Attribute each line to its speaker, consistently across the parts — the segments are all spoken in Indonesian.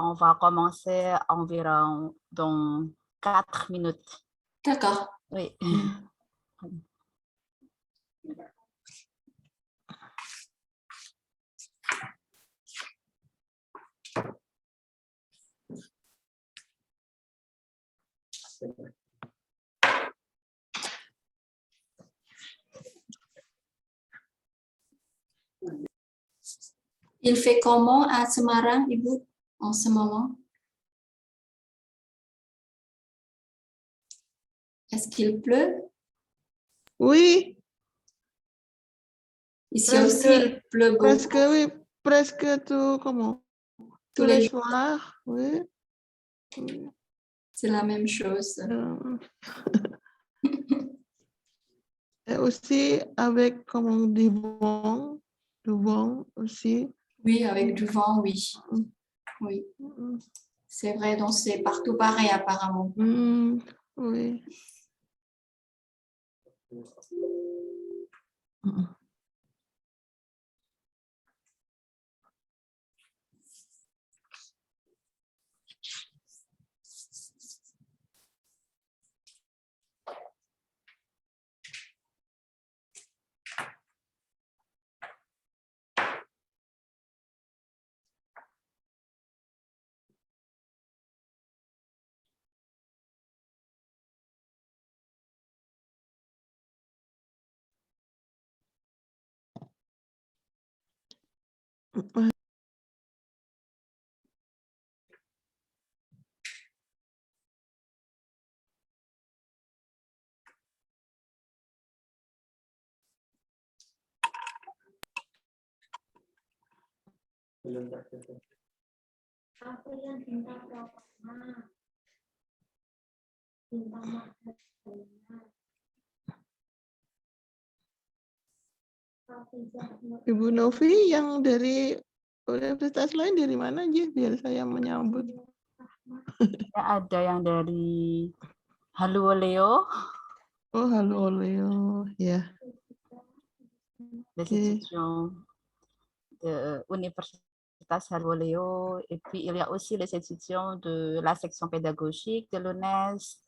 Speaker 1: on va commencer environ dans 4 minutes.
Speaker 2: D'accord.
Speaker 1: Oui.
Speaker 2: Il fait comment à Semarang, Ibu, en ce moment? Est-ce qu'il pleut?
Speaker 3: Oui,
Speaker 2: Ici aussi, il pleut beaucoup.
Speaker 3: presque, oui, presque tout, comment?
Speaker 2: Tous
Speaker 3: Tous
Speaker 2: les
Speaker 3: les
Speaker 2: jours.
Speaker 3: soirs, oui.
Speaker 2: C'est la même chose.
Speaker 3: Et aussi avec, comment, du vent aussi.
Speaker 2: Oui, avec du vent, oui. Oui. C'est vrai, donc c'est partout pareil apparemment.
Speaker 3: Oui. Ibu Novi yang dari universitas lain dari mana aja biar saya menyambut.
Speaker 1: Ada yang dari Haluoleo.
Speaker 3: Oh, halo Leo, ya.
Speaker 1: Des étudiants de Universitas Haluoleo. Et puis, il y a aussi les étudiants de la section pédagogique de l'UNES.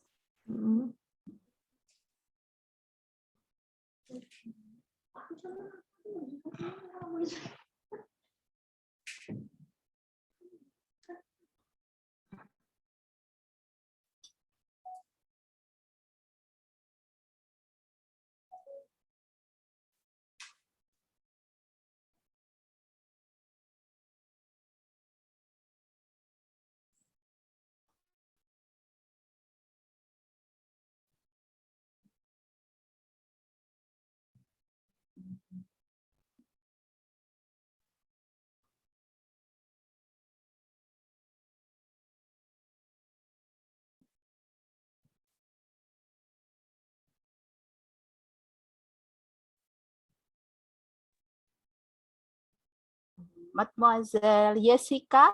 Speaker 1: Mademoiselle Jessica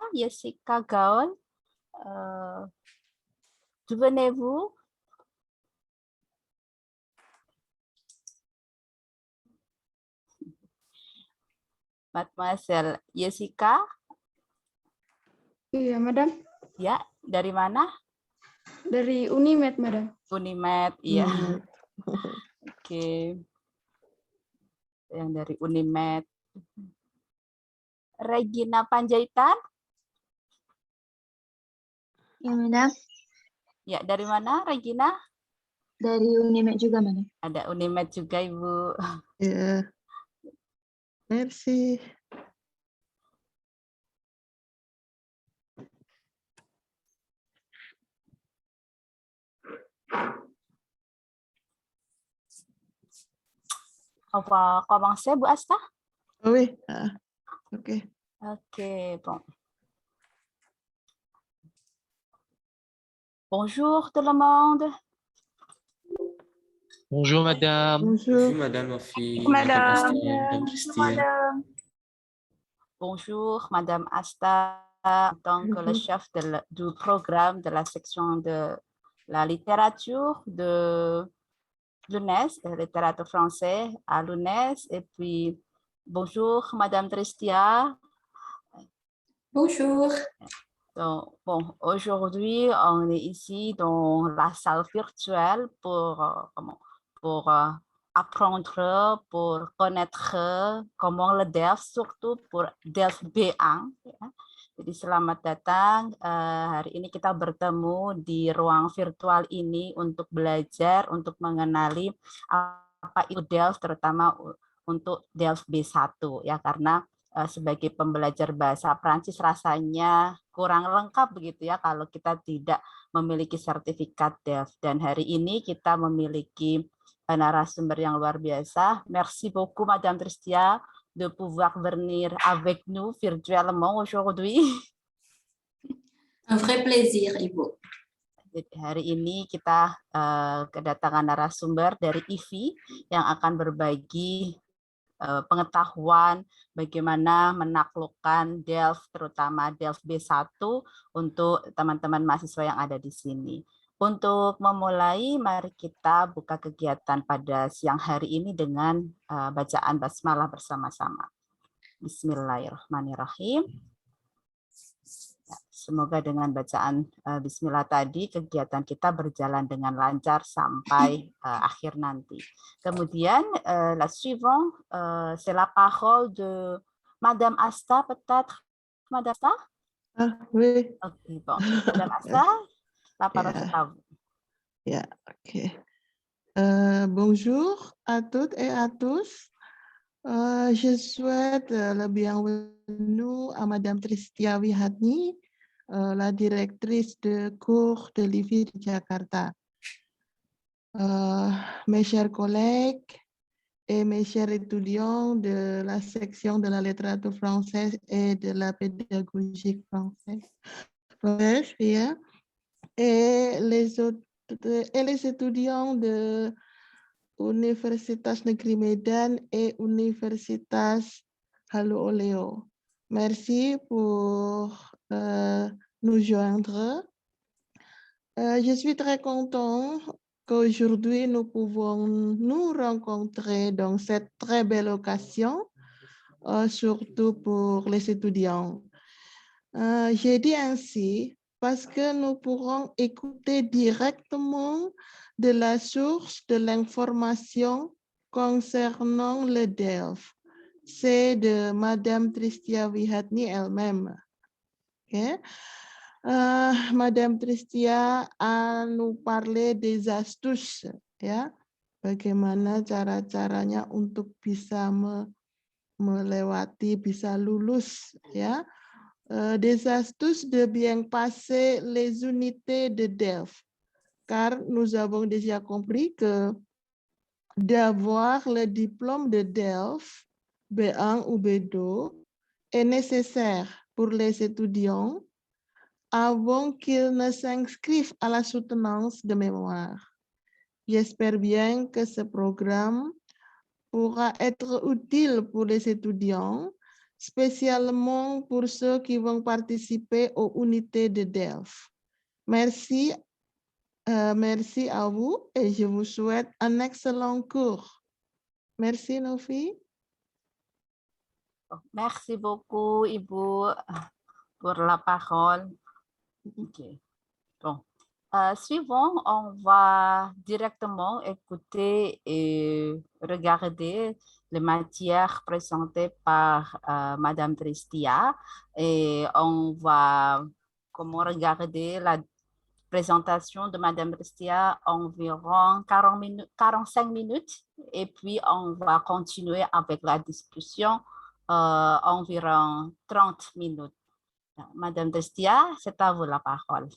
Speaker 1: Gaul, d'où venez-vous? Mademoiselle Jessica?
Speaker 4: Iya, Madam.
Speaker 1: Ya, dari mana?
Speaker 4: Dari Unimed, Madam.
Speaker 1: Unimed, iya. Oke. Yang dari Unimed. Regina Panjaitan?
Speaker 5: Ya, Madam.
Speaker 1: Ya, dari mana Regina?
Speaker 5: Dari Unimed juga, Madam.
Speaker 1: Ada Unimed juga, Ibu.
Speaker 3: Ya. Merci.
Speaker 1: On va commencer, Bu Asta?
Speaker 3: Oui, ok.
Speaker 1: Ok, bon. Bonjour tout le monde.
Speaker 6: Bonjour madame.
Speaker 3: Bonjour.
Speaker 7: Bonjour madame Novi,
Speaker 4: Madame.
Speaker 7: Asta, madame Christine.
Speaker 1: Bonjour Madame Asta, en tant que le chef du programme de la section de la littérature de l'UNES, de littérature française à l'UNES. Et puis, bonjour Madame Tristia.
Speaker 2: Bonjour.
Speaker 1: Donc, bon, aujourd'hui, on est ici dans la salle virtuelle pour apprendre, pour connaître comment le DELF, surtout pour DELF B1. Ya. Jadi selamat datang. Hari ini kita bertemu di ruang virtual ini untuk belajar, untuk mengenali apa itu DELF, terutama untuk DELF B1 ya, karena sebagai pembelajar bahasa Prancis rasanya kurang lengkap begitu ya kalau kita tidak memiliki sertifikat DELF. Dan hari ini kita memiliki narasumber yang luar biasa. Merci beaucoup Madame Tristia de pouvoir venir avec nous virtuellement aujourd'hui.
Speaker 2: Un vrai plaisir, Ibu.
Speaker 1: Jadi hari ini kita kedatangan narasumber dari IVI yang akan berbagi pengetahuan bagaimana menaklukkan DELF, terutama DELF B1 untuk teman-teman mahasiswa yang ada di sini. Untuk memulai, mari kita buka kegiatan pada siang hari ini dengan bacaan basmalah bersama-sama. Bismillahirrahmanirrahim. Semoga dengan bacaan bismillah tadi kegiatan kita berjalan dengan lancar sampai akhir nanti. Kemudian la suivante, c'est la parole de Madame Asta, peut-être Madame Asta?
Speaker 3: Ah, oui.
Speaker 1: Okay, bon. Madame Asta, la parole est à vous.
Speaker 3: Yeah, ok. Bonjour à toutes et à tous. Je souhaite le bienvenue à Madame Tristia Wihatni, la directrice de cours de l'IVI de Jakarta. Mes chers collègues et mes chers étudiants de la section de la littérature française et de la pédagogie française, et les étudiants de Universitas Negeri Medan et Universitas Halu Oleo. Merci pour nous joindre. Je suis très content qu'aujourd'hui nous pouvons nous rencontrer dans cette très belle occasion, surtout pour les étudiants. J'ai dit ainsi parce que nous pourrons écouter directement de la source de l'information concernant le DELF. C'est de Madame Tristia Wihatni elle-même. Okay. Madame Tristia a nous parlé des astuces, ya, bagaimana cara-caranya untuk bisa melewati, bisa lulus, ya. Des astuces de bien passer les unités de DELF. Car nous avons déjà compris que d'avoir le diplôme de DELF, B1 ou B2, est nécessaire pour les étudiants avant qu'ils ne s'inscrivent à la soutenance de mémoire. J'espère bien que ce programme pourra être utile pour les étudiants, spécialement pour ceux qui vont participer aux unités de DELF. Merci. Merci à vous et je vous souhaite un excellent cours. Merci, Nofi.
Speaker 1: Merci beaucoup, Ibu, pour la parole. Okay. Bon. Suivant, on va directement écouter et regarder les matières présentées par Madame Tristia et on va regarder la présentation de Madame Tristia environ 45 minutes et puis on va continuer avec la discussion environ 30 minutes. Madame Tristia, c'est à vous la parole.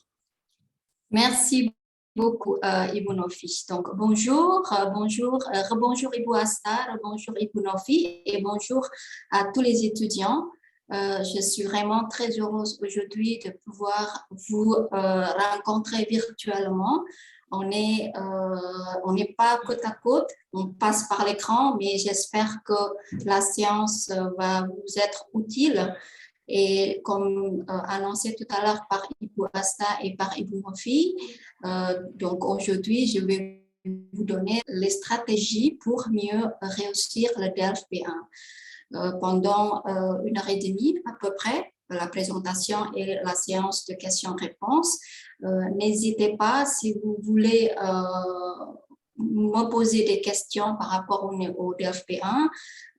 Speaker 2: Merci beaucoup, Ibu Nofi. Donc, bonjour, rebonjour Ibu Asta, rebonjour Ibu Nofi et bonjour à tous les étudiants. Je suis vraiment très heureuse aujourd'hui de pouvoir vous rencontrer virtuellement. On n'est pas côte à côte, on passe par l'écran, mais j'espère que la séance va vous être utile. Et comme annoncé tout à l'heure par Ibu Asta et par Ibu Nofi, donc aujourd'hui, je vais vous donner les stratégies pour mieux réussir le DELF B1. pendant 1h30 à peu près, la présentation et la séance de questions-réponses. N'hésitez pas si vous voulez me poser des questions par rapport au DFP1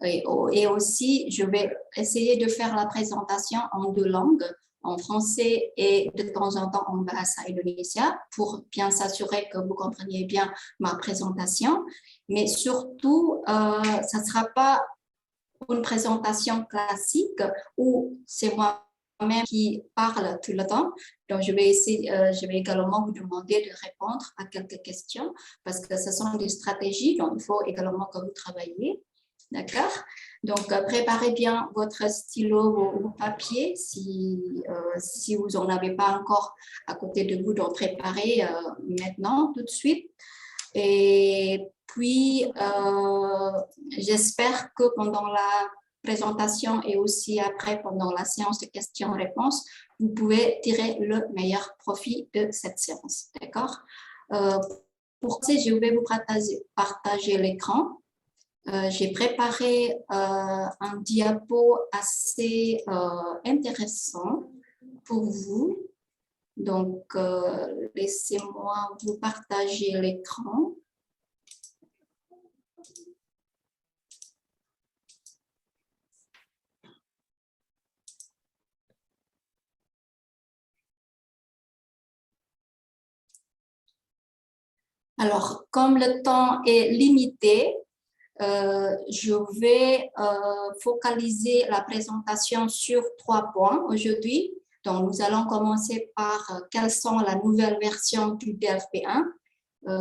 Speaker 2: et aussi je vais essayer de faire la présentation en 2 langues, en français et de temps en temps en bahasa Indonesia pour bien s'assurer que vous compreniez bien ma présentation. Mais surtout, ça ne sera pas une présentation classique où c'est moi-même qui parle tout le temps. Donc, je vais également vous demander de répondre à quelques questions parce que ce sont des stratégies, donc il faut également que vous travailliez. D'accord? Donc, préparez bien votre stylo ou papier si vous n'en avez pas encore à côté de vous, donc préparez maintenant, tout de suite. Et puis, j'espère que pendant la présentation et aussi après, pendant la séance de questions-réponses, vous pouvez tirer le meilleur profit de cette séance. D'accord? Pour ça, je vais vous partager l'écran. J'ai préparé un diapo assez intéressant pour vous. Donc, laissez-moi vous partager l'écran. Alors, comme le temps est limité, je vais focaliser la présentation sur 3 points aujourd'hui. Donc, nous allons commencer par quelles sont la nouvelle version du DLFP1.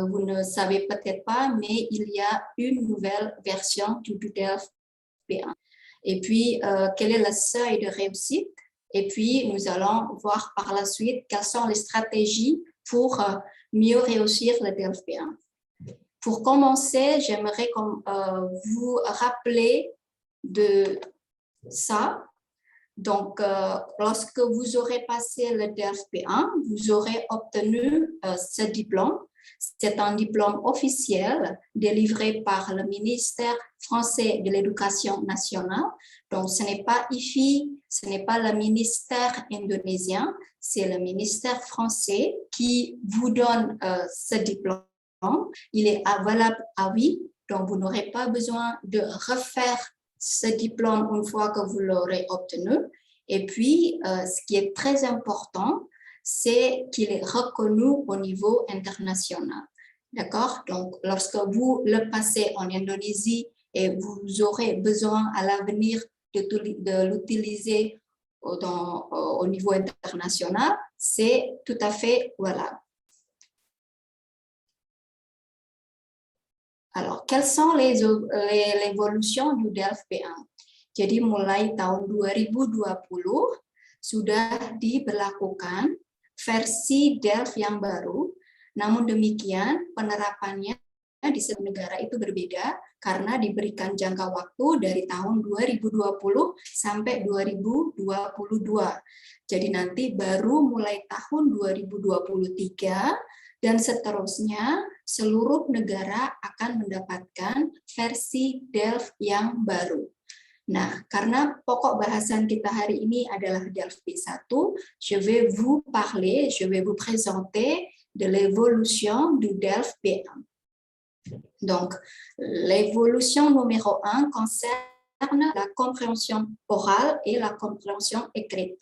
Speaker 2: Vous ne savez peut-être pas, mais il y a une nouvelle version du DLFP1. Et puis, quel est le seuil de réussite? Et puis, nous allons voir par la suite quelles sont les stratégies pour mieux réussir le DLFP1. Pour commencer, j'aimerais vous rappeler de ça. Donc, lorsque vous aurez passé le DLFP1, vous aurez obtenu ce diplôme. C'est un diplôme officiel délivré par le ministère français de l'Éducation nationale. Donc, ce n'est pas IFI, ce n'est pas le ministère indonésien, c'est le ministère français qui vous donne ce diplôme. Il est valable à vie, donc vous n'aurez pas besoin de refaire ce diplôme une fois que vous l'aurez obtenu. Et puis, ce qui est très important, c'est qu'il est reconnu au niveau international. D'accord? Donc, lorsque vous le passez en Indonésie et vous aurez besoin à l'avenir de l'utiliser au niveau international, c'est tout à fait valable. Alors, quelles sont les évolutions du DLFP1? Jadi mulai tahun 2020 sudah diberlakukan versi DELF yang baru. Namun demikian penerapannya di setiap negara itu berbeda karena diberikan jangka waktu dari tahun 2020 sampai 2022. Jadi nanti baru mulai tahun 2023 dan seterusnya seluruh negara akan mendapatkan versi DELF yang baru. Nah, karena pokok bahasan kita hari ini adalah DELF-P1, je vais vous présenter de l'évolution du DELF-P1. Donc, l'évolution numéro 1 concerne la compréhension orale et la compréhension écrite.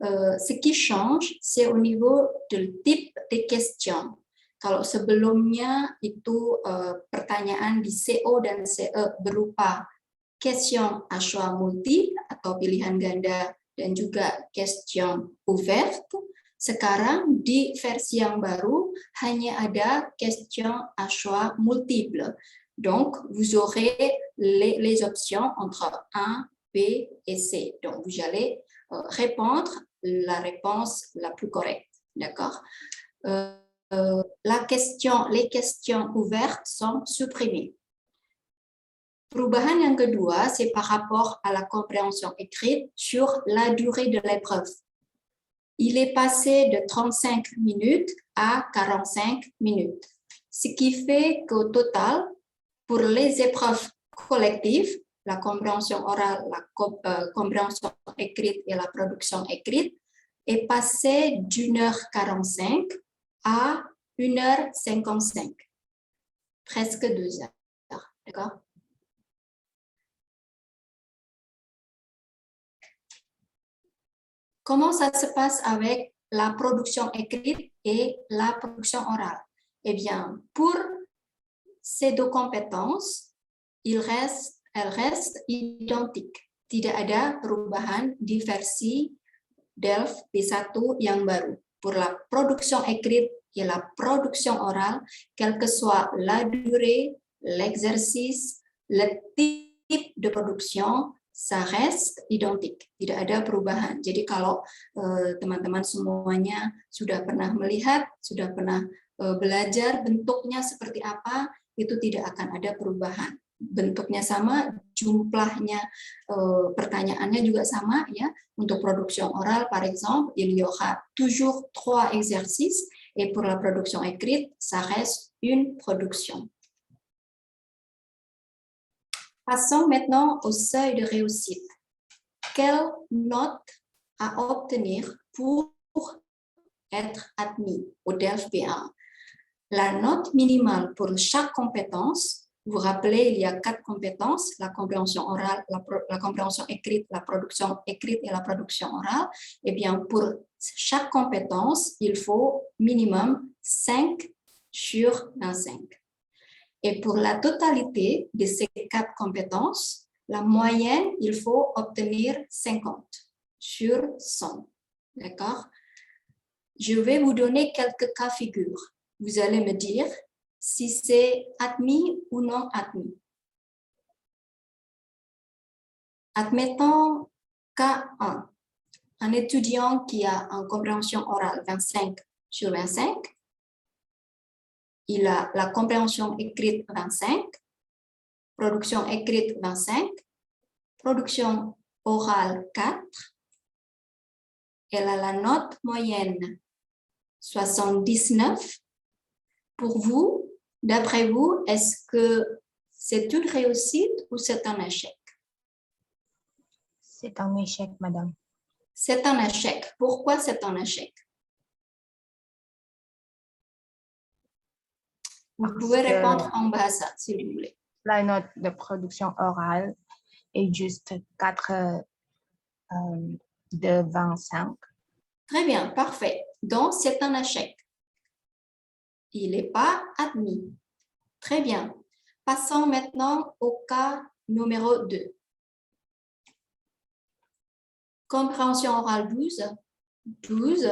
Speaker 2: Ce qui change, c'est au niveau du type de questions. Kalau sebelumnya itu pertanyaan di CO dan CE berupa question à choix multiple atau pilihan ganda dan juga question ouverte. Sekarang di versi yang baru hanya ada question à choix multiple. Donc, vous aurez les options entre A, B et C. Donc, vous allez répondre la réponse la plus correcte. D'accord? Les questions ouvertes sont supprimées. Perubahan yang kedua, c'est par rapport à la compréhension écrite sur la durée de l'épreuve. Il est passé de 35 minutes à 45 minutes, ce qui fait qu'au total, pour les épreuves collectives, la compréhension orale, la compréhension écrite et la production écrite est passé d'1h45 à 1h55, presque 2 heures. D'accord? Comment ça se passe avec la production écrite et la production orale? Eh bien, pour ces deux compétences, elles restent identiques. Tidak ada perubahan di versi Delft B1 yang baru. Pour la production écrite et la production orale, quelle que soit la durée, l'exercice, le type de production, ça reste identique. Tidak ada perubahan. Jadi kalau teman-teman semuanya sudah pernah melihat, sudah pernah belajar bentuknya seperti apa, itu tidak akan ada perubahan. Bentuknya sama, jumlahnya pertanyaannya juga sama ya. Untuk production orale par exemple, il y aura toujours 3 exercices et pour la production écrite, ça reste une production. Passons maintenant au seuil de réussite. Quelle note à obtenir pour être admis au Delft B1? La note minimale pour chaque compétence. Vous vous rappelez, il y a 4 compétences, la compréhension orale, la compréhension écrite, la production écrite et la production orale. Eh bien, pour chaque compétence, il faut minimum 5 sur 25. Et pour la totalité de ces 4 compétences, la moyenne, il faut obtenir 50 sur 100. D'accord? Je vais vous donner quelques cas figures. Vous allez me dire si c'est admis ou non admis. Admettons cas 1. Un étudiant qui a en compréhension orale 25 sur 25, il a la compréhension écrite 25, production écrite 25, production orale 4, elle a la note moyenne 79. Pour vous, d'après vous, est-ce que c'est une réussite ou c'est un échec?
Speaker 6: C'est un échec, madame.
Speaker 2: C'est un échec. Pourquoi c'est un échec? Vous pouvez répondre en bahasa, s'il vous plaît.
Speaker 6: La note de production orale est juste 4 de 25.
Speaker 2: Très bien, parfait. Donc, c'est un échec. Il n'est pas admis. Très bien. Passons maintenant au cas numéro 2. Compréhension orale 12, 12,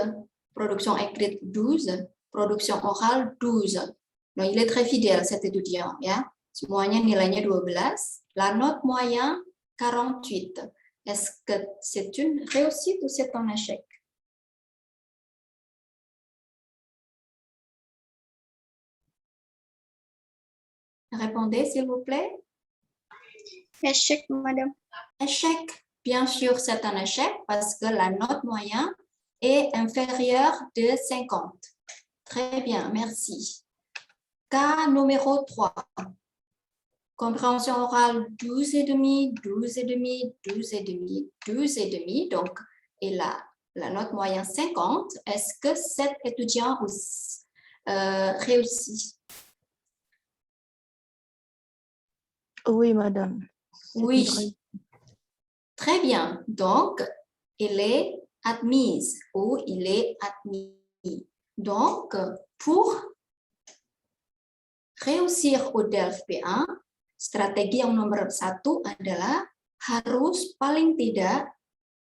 Speaker 2: production écrite 12, production orale 12. Donc, il est très fidèle, cet étudiant. Ya. Semuanya nilainya 12. La note moyenne, 48. Est-ce que c'est une réussite ou c'est un échec? Répondez, s'il vous plaît.
Speaker 4: Échec, madame.
Speaker 2: Échec. Bien sûr, c'est un échec parce que la note moyenne est inférieure de 50. Très bien, merci. Cas numéro 3. Compréhension orale 12,5, 12,5, 12,5, 12,5. Donc, et la note moyenne 50. Est-ce que cet étudiant réussit?
Speaker 3: Oui, madame.
Speaker 2: Oui. Très bien. Donc, elle est admise ou il est admis. Donc, pour réussir au Delft B1, strategi yang nomor 1 adalah harus paling tidak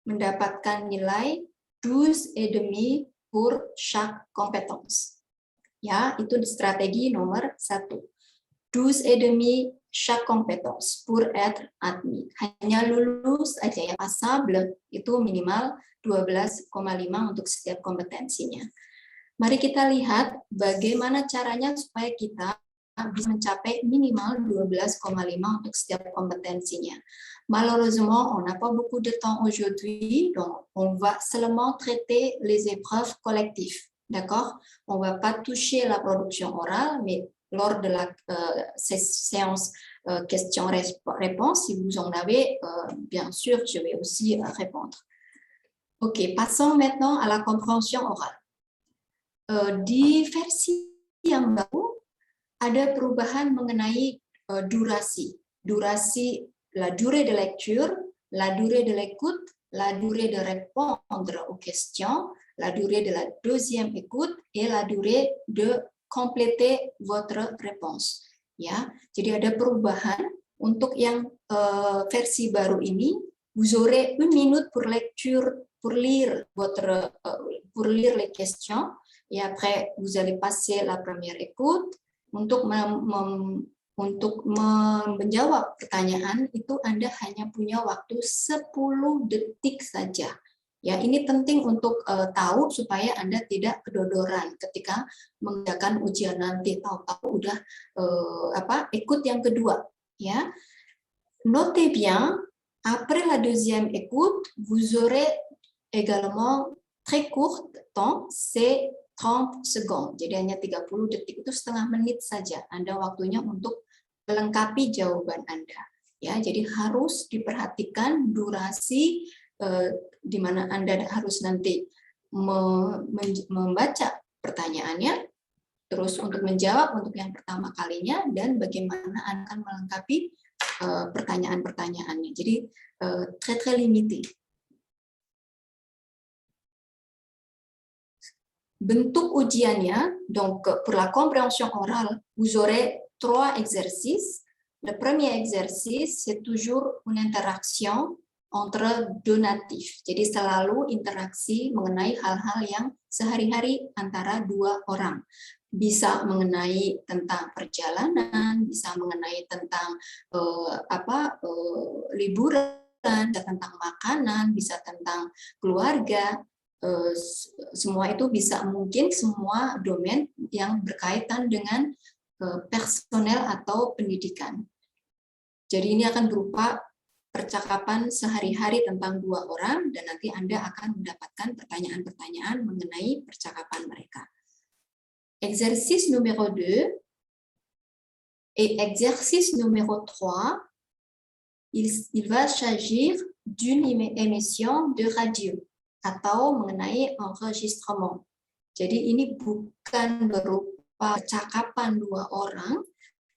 Speaker 2: mendapatkan nilai 12,5 pour chaque compétence. Ya, itu strategi nomor 1. 12,5 chaque compétence pour être admis. Hanya lulus aja ya, passable itu minimal 12,5 untuk setiap kompetensinya. Mari kita lihat bagaimana caranya supaya kita bisa mencapai minimal 12,5 untuk setiap kompetensinya. Malheureusement, on n'a pas beaucoup de temps aujourd'hui, donc on va seulement traiter les épreuves collectives. D'accord? On va pas toucher la production orale, mais lors de la séance questions-réponses. Si vous en avez, bien sûr, je vais aussi répondre. Ok, passons maintenant à la compréhension orale. Di versi yang baru ada perubahan mengenai durasi. Durasi, la durée de lecture, la durée de l'écoute, la durée de répondre aux questions, la durée de la deuxième écoute et la durée de compléter votre réponse. Ya, jadi ada perubahan untuk yang versi baru ini. Vous aurez 1 minute pour lecture, pour lire les questions, et après vous allez passer la première écoute. Untuk menjawab pertanyaan itu Anda hanya punya waktu 10 detik saja. Ya, ini penting untuk tahu supaya Anda tidak kedodoran ketika mengerjakan ujian nanti. Tahu-tahu udah ikut yang kedua. Ya, notez bien, après la deuxième écoute, vous aurez également très court temps, c'est 30 secondes. Jadi hanya 30 detik, itu setengah menit saja. Anda waktunya untuk melengkapi jawaban Anda. Ya, jadi harus diperhatikan durasi di mana Anda harus nanti membaca pertanyaannya, terus untuk menjawab untuk yang pertama kalinya, dan bagaimana Anda akan melengkapi pertanyaan-pertanyaannya. Jadi très limité. Bentuk ujiannya, donc pour la compréhension orale, vous aurez 3 exercices. Le premier exercice, c'est toujours une interaction entre 2 natifs. Jadi selalu interaksi mengenai hal-hal yang sehari-hari antara 2 orang. Bisa mengenai tentang perjalanan, bisa mengenai tentang liburan, tentang makanan, bisa tentang keluarga. Semua itu bisa, mungkin semua domain yang berkaitan dengan personel atau pendidikan. Jadi ini akan berupa percakapan sehari-hari tentang 2 orang, dan nanti Anda akan mendapatkan pertanyaan-pertanyaan mengenai percakapan mereka. Exercice numéro 2 et exercice numéro 3, il va s'agir d'une émission de radio atau mengenai enregistrement. Jadi ini bukan berupa percakapan 2 orang,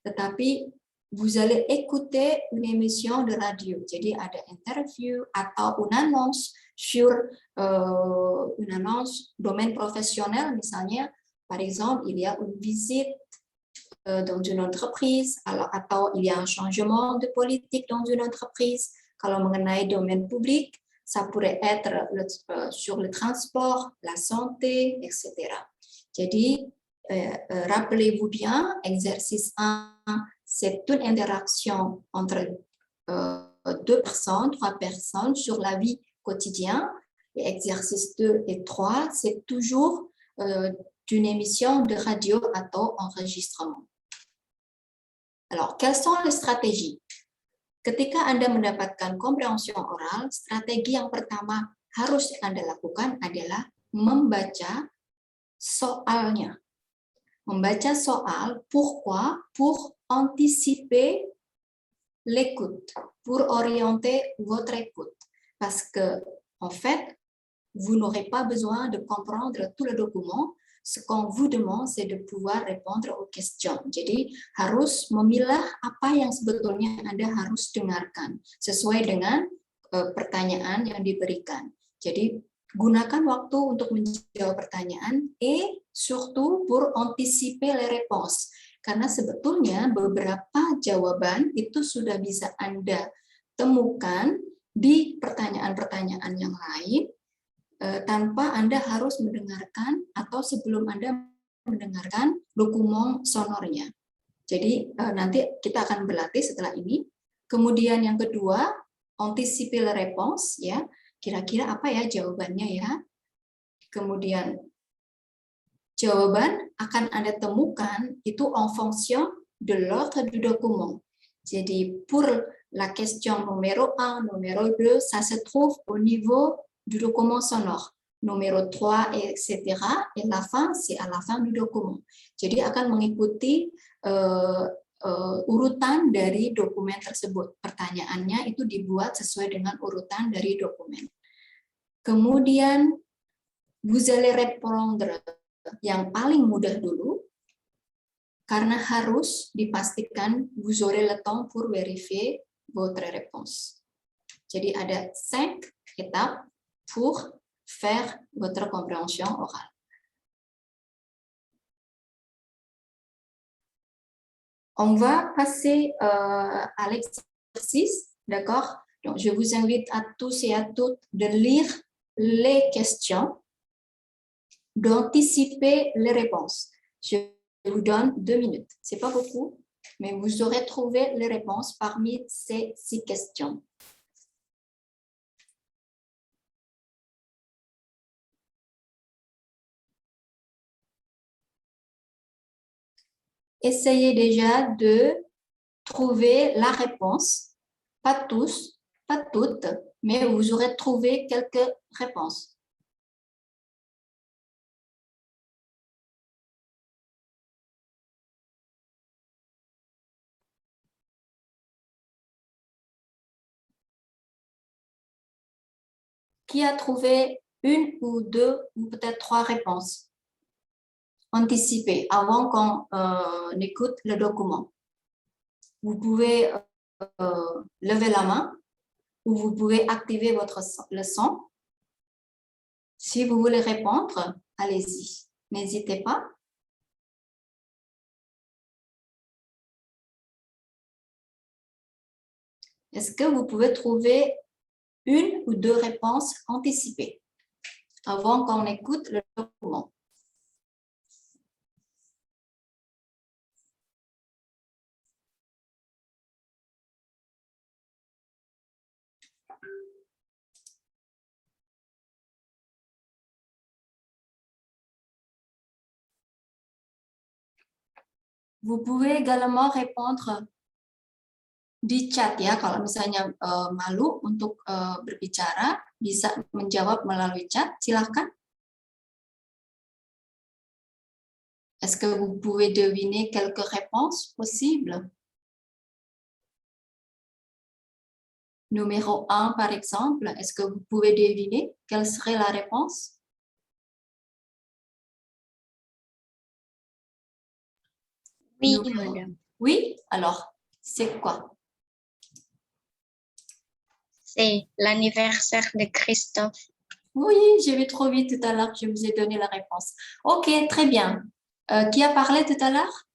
Speaker 2: tetapi vous allez écouter une émission de radio. Jadi ada interview atau une annonce sur une annonce domaine professionnel, misalnya, par exemple, il y a une visite dans une entreprise, atau il y a un changement de politique dans une entreprise. Kalau mengenai domaine public, ça pourrait être sur le transport, la santé, etc. Jadi, rappelez-vous bien, exercice 1, c'est une interaction entre 2 personnes, 3 personnes sur la vie quotidienne. Et exercice 2 et 3, c'est toujours d'une émission de radio atau enregistrement. Alors, quelles sont les stratégies? Ketika Anda mendapatkan compréhension oral, strategi yang pertama harus Anda lakukan adalah membaca soalnya. Membaca soal, pourquoi? Pour anticiper l'écoute, pour orienter votre écoute. Parce que, en fait, vous n'aurez pas besoin de comprendre tout le document. Ce qu'on vous demande, c'est de pouvoir répondre aux questions. Jadi, harus memilah apa yang sebetulnya Anda harus dengarkan, sesuai dengan pertanyaan yang diberikan. Jadi, gunakan waktu untuk menjawab pertanyaan, et surtout pour anticiper les réponses. Karena sebetulnya beberapa jawaban itu sudah bisa Anda temukan di pertanyaan-pertanyaan yang lain, tanpa Anda harus mendengarkan atau sebelum Anda mendengarkan dokumen sonornya. Jadi nanti kita akan berlatih setelah ini. Kemudian yang kedua, anticiper la réponse, ya. Kira-kira apa ya jawabannya ya? Kemudian jawaban akan Anda temukan itu en fonction de l'ordre du document. Jadi pour la question numéro 1, numéro 2, ça se trouve au niveau du document sonore, numéro 3, etc. Et la fin, c'est à la fin du document. Jadi akan mengikuti urutan dari dokumen tersebut. Pertanyaannya itu dibuat sesuai dengan urutan dari dokumen. Kemudian, vous allez répondre yang paling mudah dulu, karena harus dipastikan vous aurez le temps pour vérifier votre réponse. Jadi ada 5 étapes pour faire votre compréhension orale. On va passer à l'exercice, d'accord? Donc, je vous invite à tous et à toutes de lire les questions, d'anticiper les réponses. Je vous donne 2 minutes. Ce n'est pas beaucoup, mais vous aurez trouvé les réponses parmi ces 6 questions. Essayez déjà de trouver la réponse. Pas tous, pas toutes, mais vous aurez trouvé quelques réponses. Qui a trouvé 1 ou 2 ou peut-être 3 réponses? Anticipez avant qu'on écoute le document. Vous pouvez lever la main ou vous pouvez activer le son. Si vous voulez répondre, allez-y. N'hésitez pas. Est-ce que vous pouvez trouver 1 ou 2 réponses anticipées avant qu'on écoute le document? Vous pouvez également répondre di chat ya, kalau misalnya malu untuk berbicara, bisa menjawab melalui chat, silakan. Est-ce que vous pouvez deviner quelques réponses possibles? Numéro 1 par exemple, est-ce que vous pouvez deviner quelle serait la réponse?
Speaker 4: Oui, madame.
Speaker 2: Oui, alors, c'est quoi?
Speaker 4: C'est l'anniversaire de Christophe.
Speaker 2: Oui, j'ai vu trop vite tout à l'heure, je vous ai donné la réponse. Ok, très bien. Qui a parlé tout à l'heure?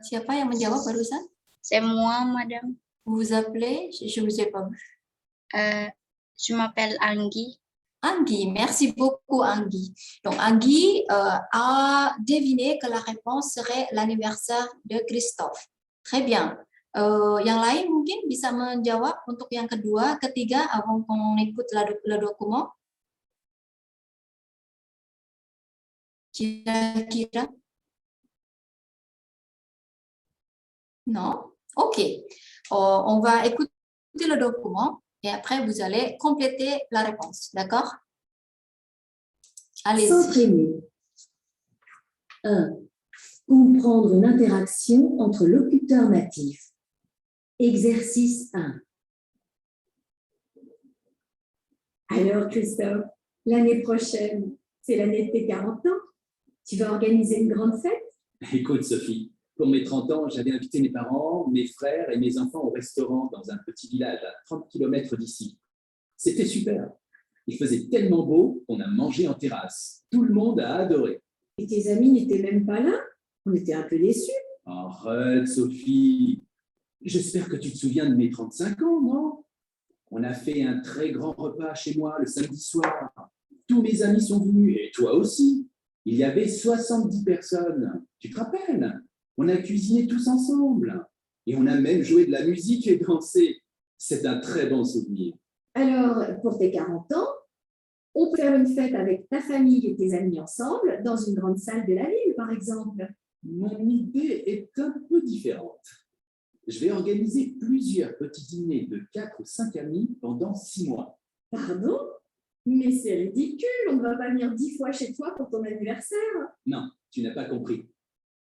Speaker 2: Siapa yang menjawab barusan?
Speaker 4: C'est moi, madame.
Speaker 2: Vous vous appelez? Je ne vous ai pas vu.
Speaker 4: Je m'appelle Angie.
Speaker 2: Angie, merci beaucoup Angie. Donc Angie a deviné que la réponse serait l'anniversaire de Christophe. Très bien. Yang lain mungkin bisa menjawab untuk yang kedua, ketiga, avant qu'on écoute le document. Kira-kira? Non? Ok. On va écouter le document et après vous allez compléter la réponse. D'accord? Allez-y.
Speaker 8: S'entraîner. 1. Comprendre une interaction entre locuteurs natifs. Exercice 1. Alors Christophe, l'année prochaine, c'est l'année de tes 40 ans. Tu vas organiser une grande fête?
Speaker 9: Écoute Sophie, pour mes 30 ans, j'avais invité mes parents, mes frères et mes enfants au restaurant dans un petit village à 30 km d'ici. C'était super. Il faisait tellement beau qu'on a mangé en terrasse. Tout le monde a adoré.
Speaker 8: Et tes amis n'étaient même pas là? On était un peu déçus.
Speaker 9: Arrête Sophie. J'espère que tu te souviens de mes 35 ans, non? On a fait un très grand repas chez moi le samedi soir. Tous mes amis sont venus, et toi aussi. Il y avait 70 personnes. Tu te rappelles? On a cuisiné tous ensemble. Et on a même joué de la musique et dansé. C'est un très bon souvenir.
Speaker 8: Alors, pour tes 40 ans, on peut faire une fête avec ta famille et tes amis ensemble dans une grande salle de la ville, par exemple.
Speaker 9: Mon idée est un peu différente. Je vais organiser plusieurs petits dîners de 4 ou 5 amis pendant 6 mois.
Speaker 8: Pardon? Mais c'est ridicule, on ne va pas venir 10 fois chez toi pour ton anniversaire.
Speaker 9: Non, tu n'as pas compris.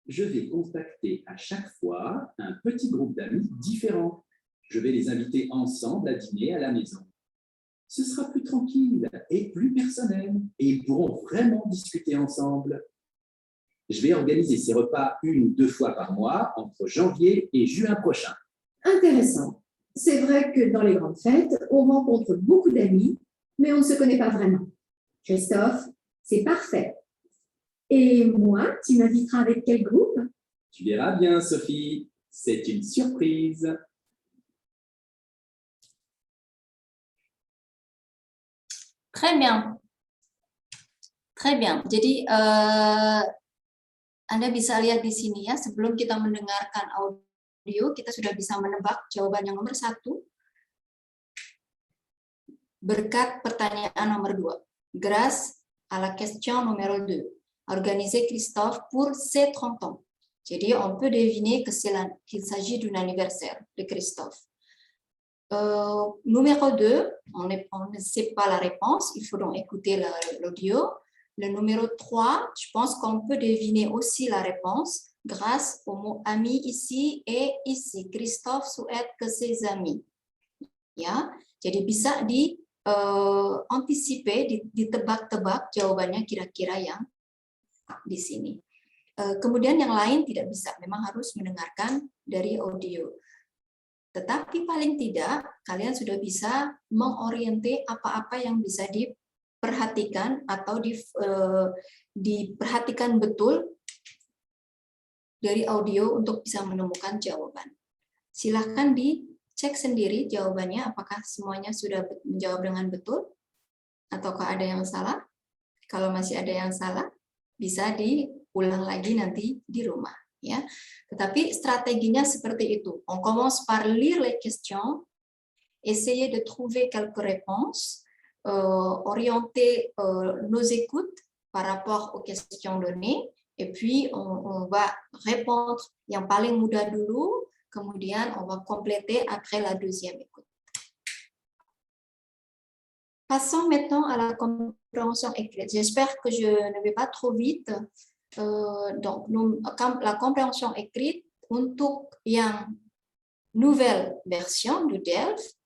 Speaker 9: Je vais contacter à chaque fois un petit groupe d'amis différents. Je vais les inviter ensemble à dîner à la maison. Ce sera plus tranquille et plus personnel et ils pourront vraiment discuter ensemble. Je vais organiser ces repas 1 ou 2 fois par mois entre janvier et juin prochain.
Speaker 8: Intéressant. C'est vrai que dans les grandes fêtes, on rencontre beaucoup d'amis, mais on ne se connaît pas vraiment. Christophe, c'est parfait. Et moi, tu m'inviteras avec quel groupe?
Speaker 9: Tu verras bien, Sophie. C'est une surprise.
Speaker 2: Très bien. Très bien. Jadi Anda bisa lihat di sini ya, sebelum kita mendengarkan audio, kita sudah bisa menebak jawaban yang nomor 1 berkat pertanyaan nomor 2. Grâce à la question numéro 2. Organiser Christophe pour ses 30 ans. Jadi on peut deviner qu'il s'agit d'un anniversaire de Christophe. Numéro 2, on ne sait pas la réponse, il faut donc écouter l'audio. Le numéro 3, je pense qu'on peut deviner aussi la réponse grâce au mot ami ici et ici. Christophe souhaite que ses amis. Ya, jadi bisa antisipe, ditebak-tebak jawabannya kira-kira yang di sini. Kemudian yang lain tidak bisa, memang harus mendengarkan dari audio. Tetapi paling tidak kalian sudah bisa mengoriente apa-apa yang bisa diperhatikan atau diperhatikan betul dari audio untuk bisa menemukan jawaban. Silahkan dicek sendiri jawabannya, apakah semuanya sudah menjawab dengan betul ataukah ada yang salah. Kalau masih ada yang salah, bisa diulang lagi nanti di rumah. Ya, tetapi stratéginya seperti itu. On commence par lire les questions, essayer de trouver quelques réponses, orienter nos écoutes par rapport aux questions données, et puis on va répondre yang paling mudah dulu, kemudian on va compléter après la deuxième écoute. Passons maintenant à la compréhension écrite. J'espère que je ne vais pas trop vite. Donc, la compréhension écrite untuk yang nouvelle version de Delft,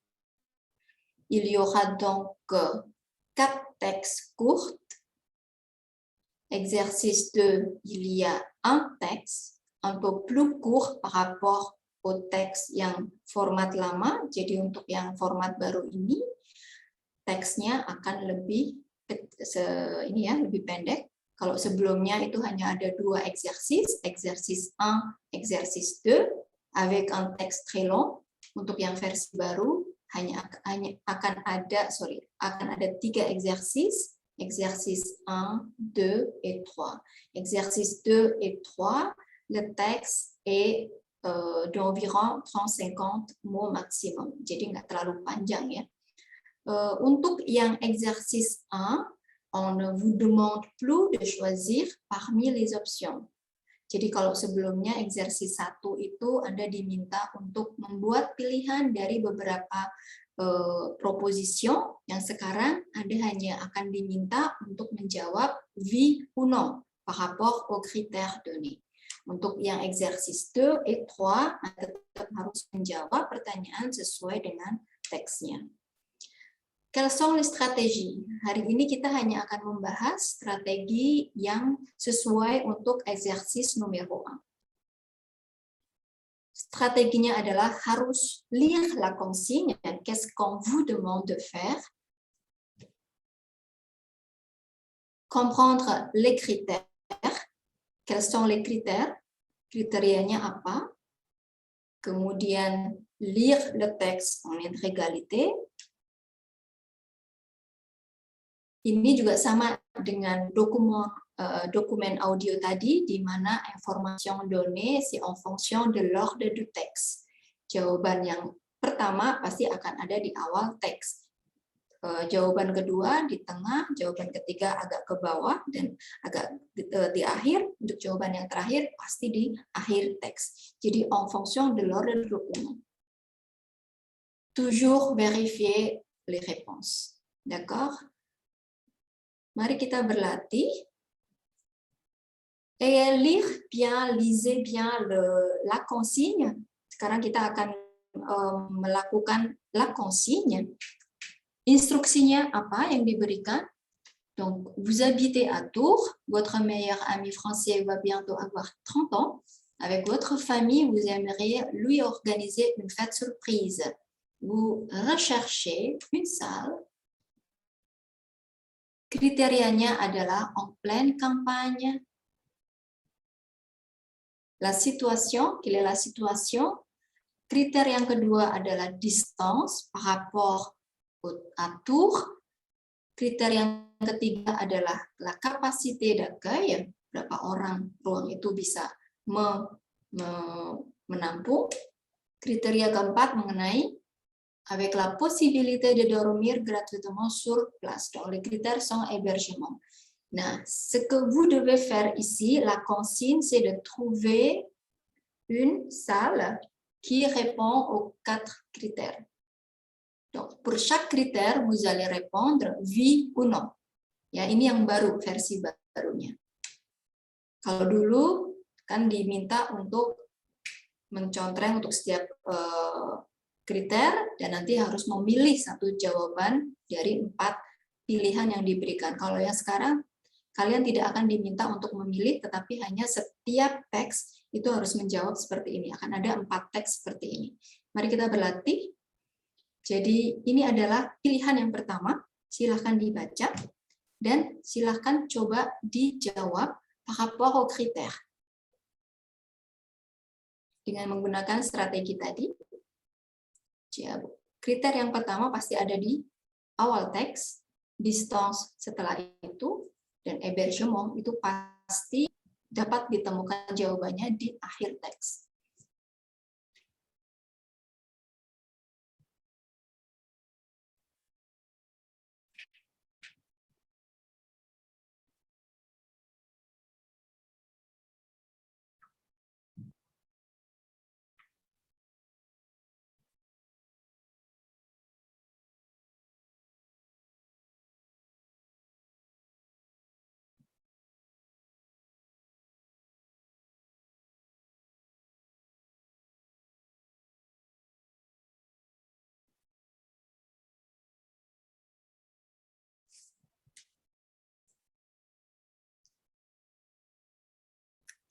Speaker 2: il y aura donc 4 textes courts. Exercice 2, il y a un texte un peu plus court par rapport au texte yang format lama. Jadi untuk yang format baru ini, teksnya akan lebih lebih pendek. Kalau sebelumnya itu hanya ada 2 exercice 1, exercice 2, avec un texte très long. Untuk yang versi baru akan ada 3 exercice 1, 2 et 3. Exercice 2 et 3, le texte est d'environ 150 mots maximum. Jadi nggak terlalu panjang ya. Untuk yang exercice 1, on ne vous demande plus de choisir parmi les options. Jadi kalau sebelumnya exercice 1 itu Anda diminta untuk membuat pilihan dari beberapa proposition, yang sekarang Anda hanya akan diminta untuk menjawab oui ou non par rapport aux critères donnés. Untuk yang exercice 2 et 3, Anda tetap harus menjawab pertanyaan sesuai dengan teksnya. Quelles sont les stratégies? Hari ini kita hanya akan membahas strategi yang sesuai untuk exercice numéro 1. Stratéginya adalah harus lire la consigne, qu'est-ce qu'on vous demande de faire, comprendre les critères, quels sont les critères, kriterianya apa, kemudian lire le texte en intégralité. Ini juga sama dengan dokumen audio tadi, di mana information donnée c'est en fonction de l'ordre du texte. Jawaban yang pertama pasti akan ada di awal teks. Jawaban kedua di tengah, jawaban ketiga agak ke bawah, dan agak di akhir. Untuk jawaban yang terakhir pasti di akhir teks. Jadi en fonction de l'ordre du document. Toujours vérifier les réponses. D'accord? Mari kita berlatih. Et lisez bien la consigne. Sekarang kita akan melakukan la consigne. Instruksinya apa yang diberikan? Donc, vous habitez à Tours, votre meilleur ami français va bientôt avoir 30 ans. Avec votre famille, vous aimeriez lui organiser une fête surprise. Vous recherchez une salle. Kriterianya adalah en pleine campagne. La situation, quelle est la situation? Critère yang kedua adalah distance par rapport à Tours. Kriteria yang ketiga adalah la capacité d'accueil, berapa orang ruang itu bisa menampung. Kriteria keempat mengenai avec la possibilité de dormir gratuitement sur place. Donc les critères sont hébergement. Nah, ce que vous devez faire ici, la consigne, c'est de trouver une salle qui répond aux 4 critères. Donc, pour chaque critère, vous allez répondre oui ou non. Ya, ini yang baru, versi barunya. Kalau dulu kan diminta untuk mencontreng untuk setiap kriteria dan nanti harus memilih satu jawaban dari 4 pilihan yang diberikan. Kalau yang sekarang, kalian tidak akan diminta untuk memilih, tetapi hanya setiap teks itu harus menjawab seperti ini. Akan ada 4 teks seperti ini. Mari kita berlatih. Jadi ini adalah pilihan yang pertama, silahkan dibaca, dan silahkan coba dijawab par rapport aux critères. Dengan menggunakan strategi tadi, kriteria yang pertama pasti ada di awal teks, distance setelah itu, dan hébergement itu pasti dapat ditemukan jawabannya di akhir teks.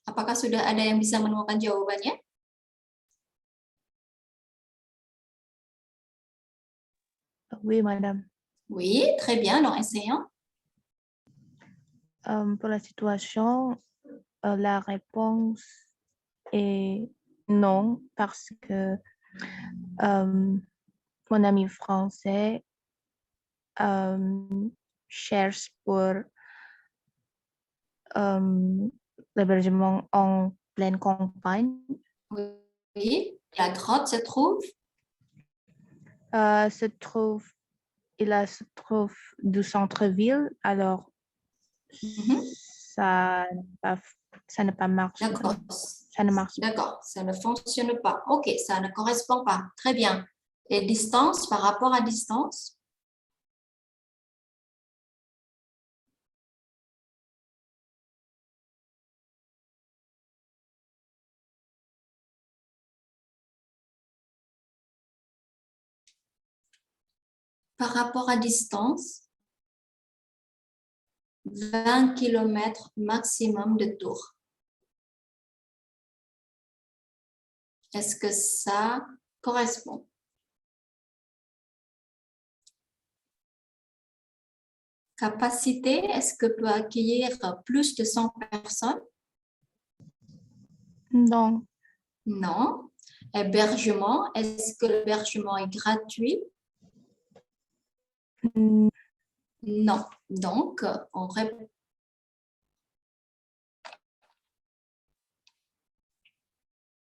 Speaker 2: Apakah sudah ada yang bisa menemukan jawabannya?
Speaker 6: Oui, madame.
Speaker 2: Oui, très bien. Donc, essayons.
Speaker 6: Pour la situation, la réponse est non, parce que mon ami français cherche pour l'hébergement en pleine campagne.
Speaker 2: Oui, la grotte se trouve?
Speaker 6: Il se trouve du centre-ville, alors ça ne pas marcher.
Speaker 2: D'accord.
Speaker 6: Ça ne marche pas.
Speaker 2: D'accord, ça ne fonctionne pas. Ok, ça ne correspond pas. Très bien. Et distance, par rapport à distance? Par rapport à distance, 20 km maximum de Tours. Est-ce que ça correspond? Capacité, est-ce que peut accueillir plus de 100 personnes?
Speaker 6: Non.
Speaker 2: Non. Hébergement, est-ce que l'hébergement est gratuit? Non. Donc, on répond.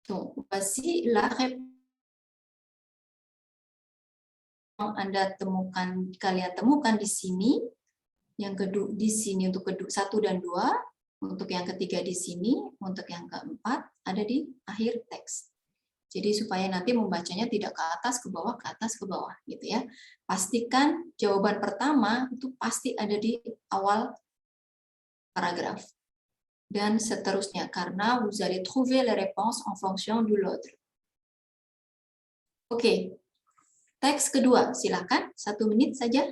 Speaker 2: Donc, voici la réponse. Kalian temukan di sini, yang kedua di sini untuk kedua 1 dan 2, untuk yang ketiga di sini, untuk yang keempat ada di akhir teks. Jadi supaya nanti membacanya tidak ke atas ke bawah gitu ya. Pastikan jawaban pertama itu pasti ada di awal paragraf. dan seterusnya, karena vous allez trouver les réponses en fonction de l'ordre. Oke, teks kedua, silakan 1 menit saja.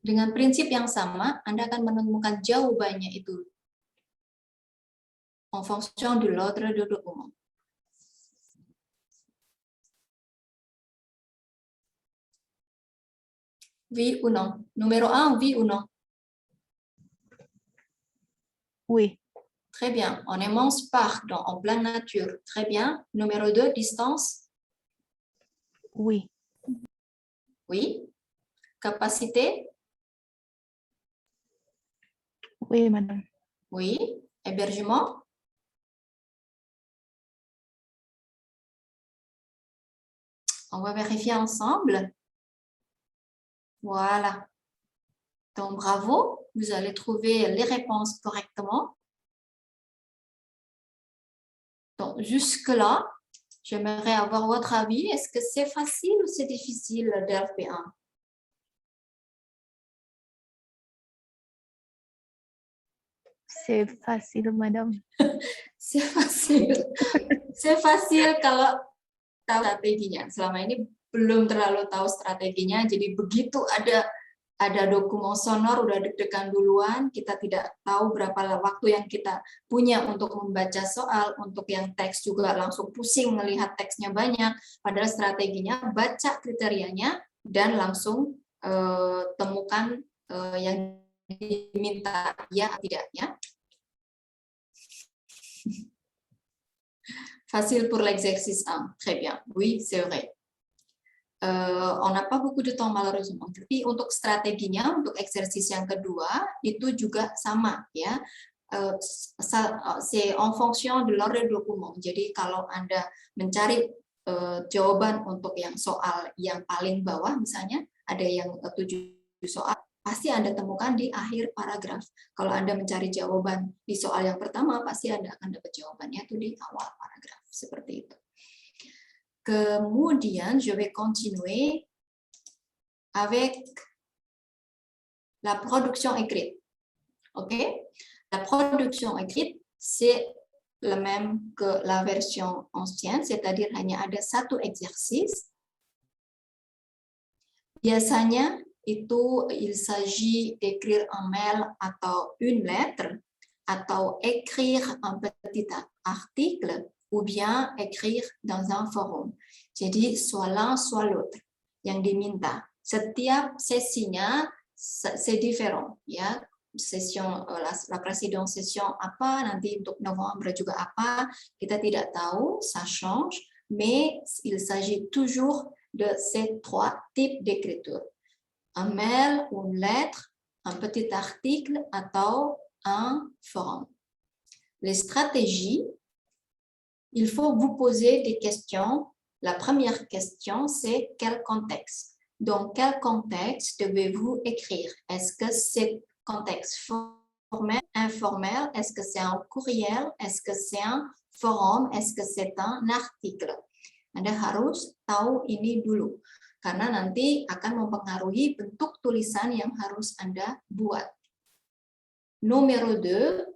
Speaker 2: Dengan prinsip yang sama, Anda akan menemukan jawabannya itu en fonction de l'ordre de document. Oui ou non? Numéro 1, oui ou non?
Speaker 6: Oui.
Speaker 2: Très bien. En immense parc, donc en pleine nature. Très bien. Numéro 2, distance?
Speaker 6: Oui.
Speaker 2: Oui. Capacité?
Speaker 6: Oui, madame.
Speaker 2: Oui. Hébergement? On va vérifier ensemble. Voilà. Donc, bravo. Vous allez trouver les réponses correctement. Donc, jusque-là, j'aimerais avoir votre avis. Est-ce que c'est facile ou c'est difficile, DELF P1?
Speaker 6: C'est facile, madame.
Speaker 2: C'est facile. C'est facile kalau tahu strateginya. Selama ini belum terlalu tahu strateginya, jadi begitu ada dokumen sonor udah deg-degan duluan, kita tidak tahu berapa waktu yang kita punya untuk membaca soal, untuk yang teks juga langsung pusing melihat teksnya banyak, padahal strateginya baca kriterianya dan langsung temukan yang diminta ya tidaknya. Facile pour l'exercice 1. Très bien. Oui, c'est vrai. On n'a pas beaucoup de temps malheureusement. Tapi untuk strateginya, untuk eksersis yang kedua itu juga sama ya. C'est en fonction de l'ordre de document. Jadi kalau Anda mencari jawaban untuk yang soal yang paling bawah, misalnya ada yang 7 soal, pasti Anda temukan di akhir paragraf. Kalau Anda mencari jawaban di soal yang pertama, pasti Anda akan dapat jawabannya itu di awal paragraf. Seperti itu. Kemudian, je vais continuer avec la production écrite. OK? La production écrite, c'est le même que la version ancienne, c'est-à-dire hanya ada satu exercice. Biasanya, itu il s'agit d'écrire un mail atau une lettre, atau écrire un petit article, ou bien écrire dans un forum. Jadi, soit l'un, soit l'autre yang diminta. Setiap sesinya, c'est différent. Ya. Session, la précédente session apa, nanti untuk Novembre juga apa, kita tidak tahu, ça change, mais il s'agit toujours de ces 3 types d'écriture. Un mail, une lettre, un petit article, atau un forum. Les stratégies, il faut vous poser des questions. La première question, c'est quel contexte? Dans quel contexte devez-vous écrire? Est-ce que c'est contexte formel, informel? Est-ce que c'est un courriel? Est-ce que c'est un forum? Est-ce que c'est un article? Anda harus tahu ini dulu, karena nanti akan mempengaruhi bentuk tulisan yang harus Anda buat. Numéro 2,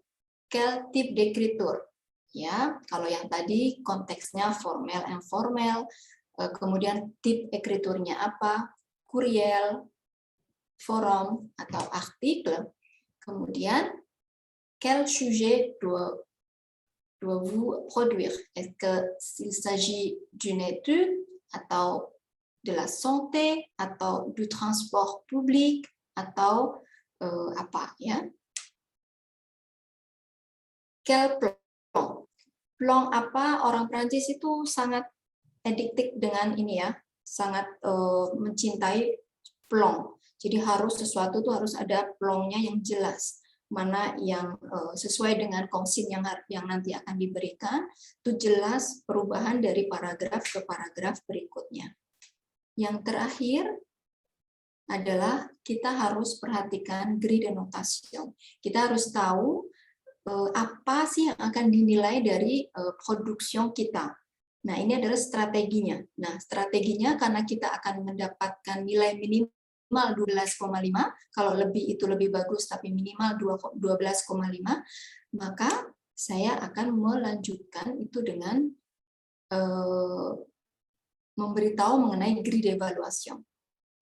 Speaker 2: quel type d'écriture? Ya, kalau yang tadi konteksnya formel, informel, kemudian tip ekriturnya apa, courriel, forum, atau artikel. Kemudian, quel sujet doit-vous produire? Est-ce qu'il s'agit d'une étude, atau de la santé, atau du transport public, atau apa ya? Quel plan? Plan apa? Orang Prancis itu sangat addicted dengan ini ya, sangat mencintai plan. Jadi sesuatu itu harus ada plannya yang jelas, mana yang sesuai dengan konsin yang nanti akan diberikan, itu jelas perubahan dari paragraf ke paragraf berikutnya. Yang terakhir adalah kita harus perhatikan grille de notation. Kita harus tahu apa sih yang akan dinilai dari produksi kita. Nah, ini adalah strateginya. Nah, strateginya karena kita akan mendapatkan nilai minimal 12,5, kalau lebih itu lebih bagus, tapi minimal 12,5, maka saya akan melanjutkan itu dengan memberitahu mengenai grille d'évaluation.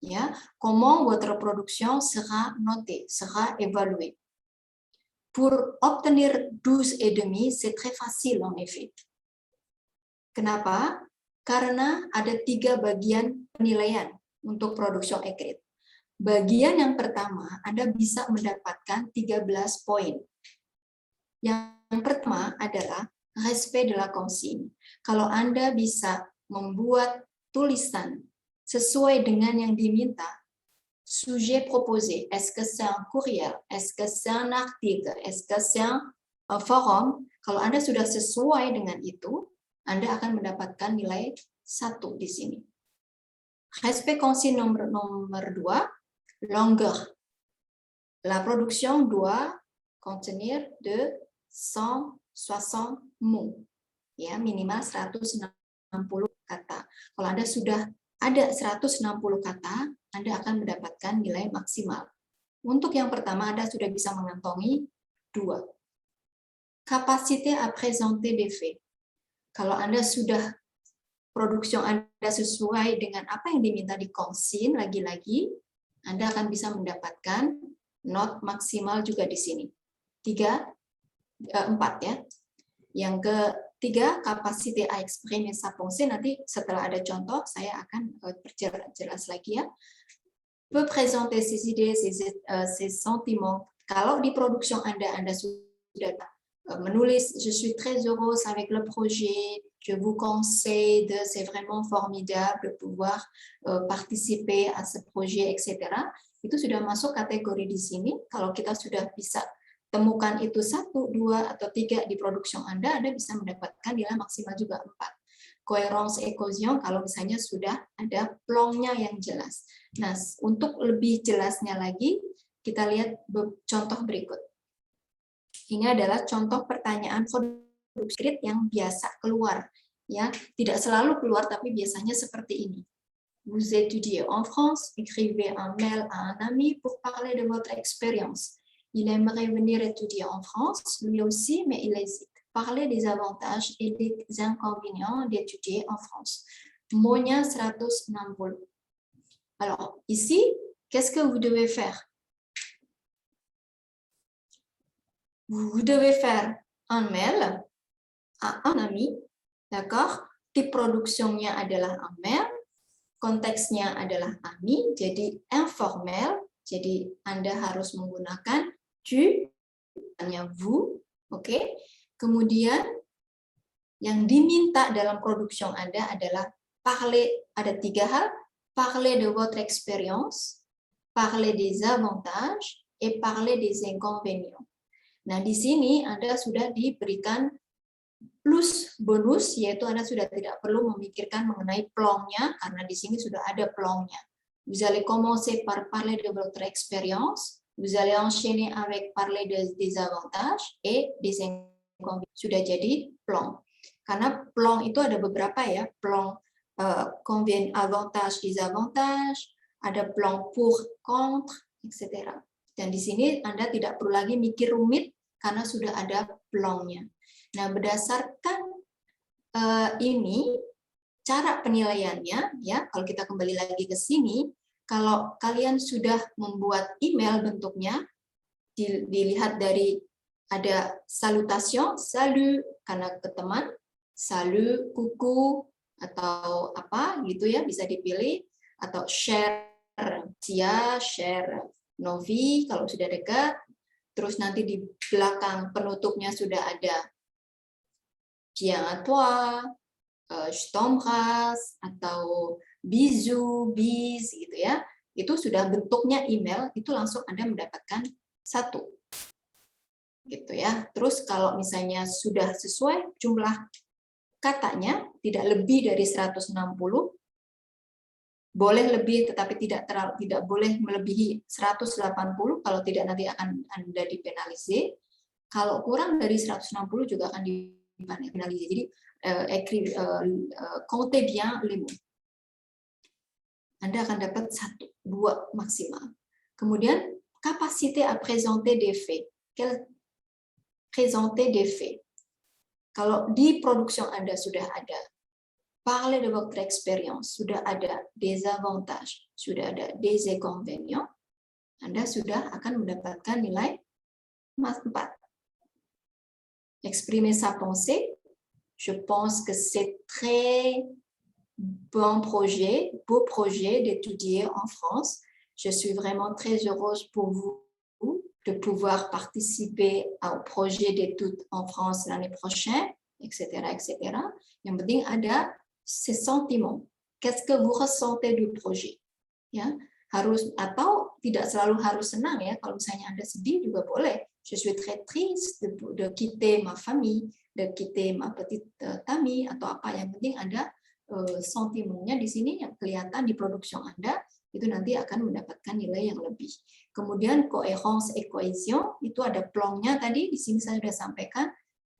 Speaker 2: Ya, comment votre production sera notée, sera évaluée. Pour obtenir 12,5, c'est très facile en effet. Kenapa? Karena ada 3 bagian penilaian untuk production écrite. Bagian yang pertama, Anda bisa mendapatkan 13 poin. Yang pertama adalah respect de la consigne. Kalau Anda bisa membuat tulisan sesuai dengan yang diminta, sujet proposé, est-ce que c'est un courriel, est-ce que c'est un article, est-ce que c'est un forum, kalau Anda sudah sesuai dengan itu, Anda akan mendapatkan nilai 1 di sini. Respect consigne nomor 2, longueur. La production doit contenir de 160 mots, ya, minimal 160 kata. Kalau Anda sudah ada 160 kata, Anda akan mendapatkan nilai maksimal. Untuk yang pertama, Anda sudah bisa mengantongi 2. Capacité à présenter des faits. Kalau Anda sudah produksi Anda sesuai dengan apa yang diminta di consigne, lagi-lagi Anda akan bisa mendapatkan not maksimal juga di sini. 4 ya. Yang ketiga, capacité à exprimer sa pensée. Nanti setelah ada contoh, saya akan perjelas lagi ya. Peut présenter ses idées, ses sentiments. Kalau di produksi Anda sudah menulis, je suis très heureuse avec le projet, je vous conseille, c'est vraiment formidable de pouvoir participer à ce projet, etc. Itu sudah masuk kategori di sini. Kalau kita sudah bisa temukan itu 1, 2, atau 3 di produksi Anda bisa mendapatkan nilai maksimal juga 4. Cohérence et cohésion kalau misalnya sudah ada plongnya yang jelas. Nah, untuk lebih jelasnya lagi, kita lihat contoh berikut. Ini adalah contoh pertanyaan produksi yang biasa keluar. Ya, tidak selalu keluar, tapi biasanya seperti ini. Vous étudiez en France, écrivez un mail à un ami pour parler de votre expérience. Il aimerait venir étudier en France, lui aussi, mais il hésite. Parler des avantages et des inconvénients d'étudier en France. Mot-nya 160. Alors, ici, qu'est-ce que vous devez faire? Vous devez faire un mail à un ami, d'accord? Type produksinya adalah un mail, konteksnya adalah ami, jadi informel, jadi Anda harus menggunakan tu, hanya vous, oke? Kemudian yang diminta dalam produksi Anda adalah parler, ada 3 hal, parler de votre expérience, parler des avantages, et parler des inconvénients. Nah, di sini Anda sudah diberikan plus bonus, yaitu Anda sudah tidak perlu memikirkan mengenai plongnya, karena di sini sudah ada plongnya. Vous allez commencer par parler de votre expérience, vous allez enchaîner avec parler des avantages et des inconvénients. Sudah jadi plong. Karena plong itu ada beberapa ya, plong avantage, désavantage, ada plong pour, contre, etc. Dan di sini Anda tidak perlu lagi mikir rumit karena sudah ada plongnya. Nah, berdasarkan ini cara penilaiannya ya, kalau kita kembali lagi ke sini, kalau kalian sudah membuat email bentuknya, dilihat dari ada salutation, salut karena ke teman, salut, kuku, atau apa gitu ya, bisa dipilih, atau share Tia, share Novi kalau sudah dekat, terus nanti di belakang penutupnya sudah ada bien à toi, je t'embrasse, atau bisous, bis gitu ya, itu sudah bentuknya email, itu langsung Anda mendapatkan 1. Gitu ya. Terus kalau misalnya sudah sesuai jumlah katanya, tidak lebih dari 160, boleh lebih tetapi tidak boleh melebihi 180, kalau tidak nanti akan Anda dipenalisir. Kalau kurang dari 160 juga akan dipenalisir. Jadi comptez bien les mots. Anda akan dapat 1, 2 maksimal. Kemudian capacité à présenter des faits. présenter des faits. Kalau di production Anda sudah ada, parler de votre expérience, sudah ada des avantages, sudah ada des inconvénients, Anda sudah akan mendapatkan nilai 4. Exprimer sa pensée, je pense que c'est très beau projet d'étudier en France. Je suis vraiment très heureuse pour vous de pouvoir participer au projet d'études en France l'année prochaine, etc., etc. Yang penting ada ces sentiments. Qu'est-ce que vous ressentez du projet? Ya, harus atau tidak selalu harus senang ya. Kalau misalnya Anda sedih juga boleh. Je suis très triste de quitter ma famille, de quitter ma petite amie atau apa. Yang penting ada sentimennya di sini yang kelihatan di produksi Anda, itu nanti akan mendapatkan nilai yang lebih. Kemudian cohérence et cohésion, itu ada plongnya tadi, di sini saya sudah sampaikan.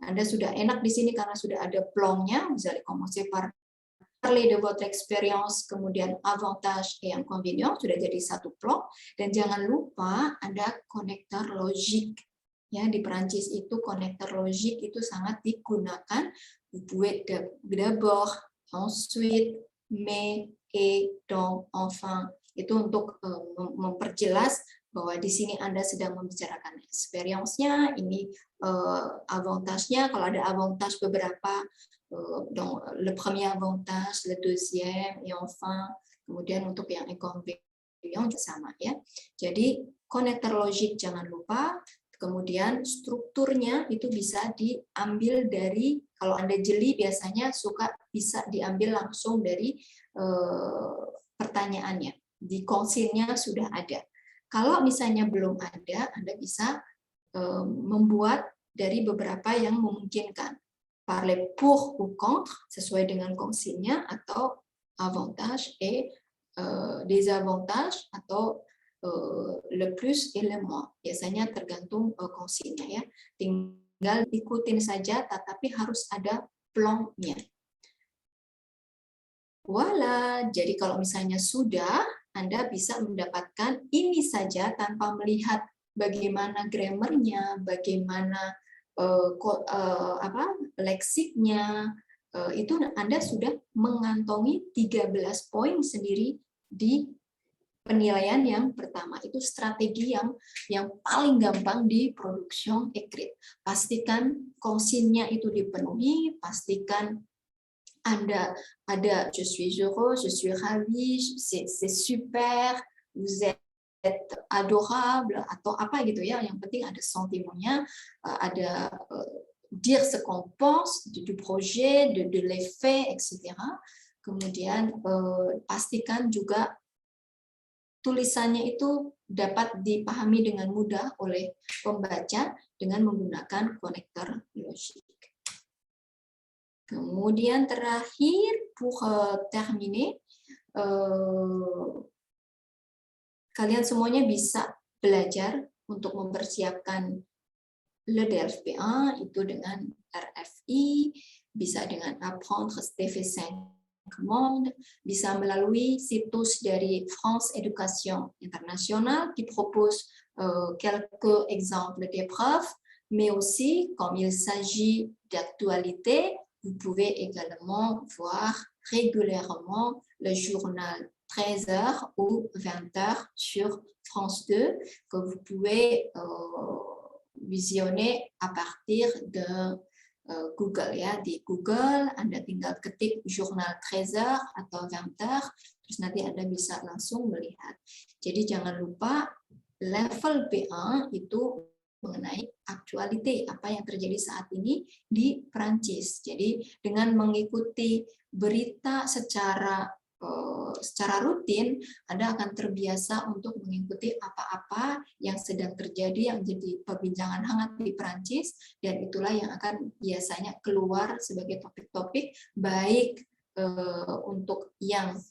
Speaker 2: Anda sudah enak di sini karena sudah ada plongnya, misalnya commencer par parler de votre expérience, kemudian avantage et inconvénients, sudah jadi satu plong. Dan jangan lupa ada konektor logik. Ya, di Perancis itu konektor logik itu sangat digunakan. Vous pouvez d'abord, ensuite, mais, et, donc, enfin. Itu untuk memperjelas bahwa di sini Anda sedang membicarakan experience-nya, ini avantage-nya, kalau ada avantage beberapa, donc, le premier avantage, le deuxième, et enfin, kemudian untuk yang inconvénient sama ya. Jadi konektor logik jangan lupa, kemudian strukturnya itu bisa diambil dari, kalau Anda jeli biasanya suka bisa diambil langsung dari pertanyaannya. Di konsilnya sudah ada. Kalau misalnya belum ada, Anda bisa membuat dari beberapa yang memungkinkan. Parler pour ou contre, sesuai dengan konsilnya, atau avantage et désavantage, atau le plus et le moins. Biasanya tergantung konsilnya ya. Tinggal ikutin saja, tetapi harus ada plongnya. Voila, jadi kalau misalnya sudah, Anda bisa mendapatkan ini saja tanpa melihat bagaimana grammarnya, bagaimana leksiknya, itu Anda sudah mengantongi 13 poin sendiri di penilaian yang pertama. Itu strategi yang paling gampang di production écrite. Pastikan konsinya itu dipenuhi, pastikan Anda ada je suis heureux, je suis ravi, c'est super, vous êtes adorable, atau apa gitu ya. Yang penting ada sentimennya, ada dire ce qu'on pense du projet, de l'effet, etc. Kemudian pastikan juga tulisannya itu dapat dipahami dengan mudah oleh pembaca dengan menggunakan konektor logik. Kemudian terakhir, pour terminer, kalian semuanya bisa belajar untuk mempersiapkan le DELF B1 itu dengan RFI, bisa dengan apprendre CV5 Monde, bisa melalui situs dari France Éducation Internationale qui propose quelques exemples d'épreuves, mais aussi, comme il s'agit d'actualité, vous pouvez également voir régulièrement le journal 13h ou 20h sur France 2 que vous pouvez visionner à partir de Google ya. Di Google Anda tinggal ketik jurnal 13h atau 20h, terus nanti Anda bisa langsung melihat. Jadi jangan lupa level B1 itu mengenai aktualitas, apa yang terjadi saat ini di Perancis. Jadi dengan mengikuti berita secara rutin, Anda akan terbiasa untuk mengikuti apa-apa yang sedang terjadi, yang jadi perbincangan hangat di Perancis, dan itulah yang akan biasanya keluar sebagai topik-topik baik untuk yang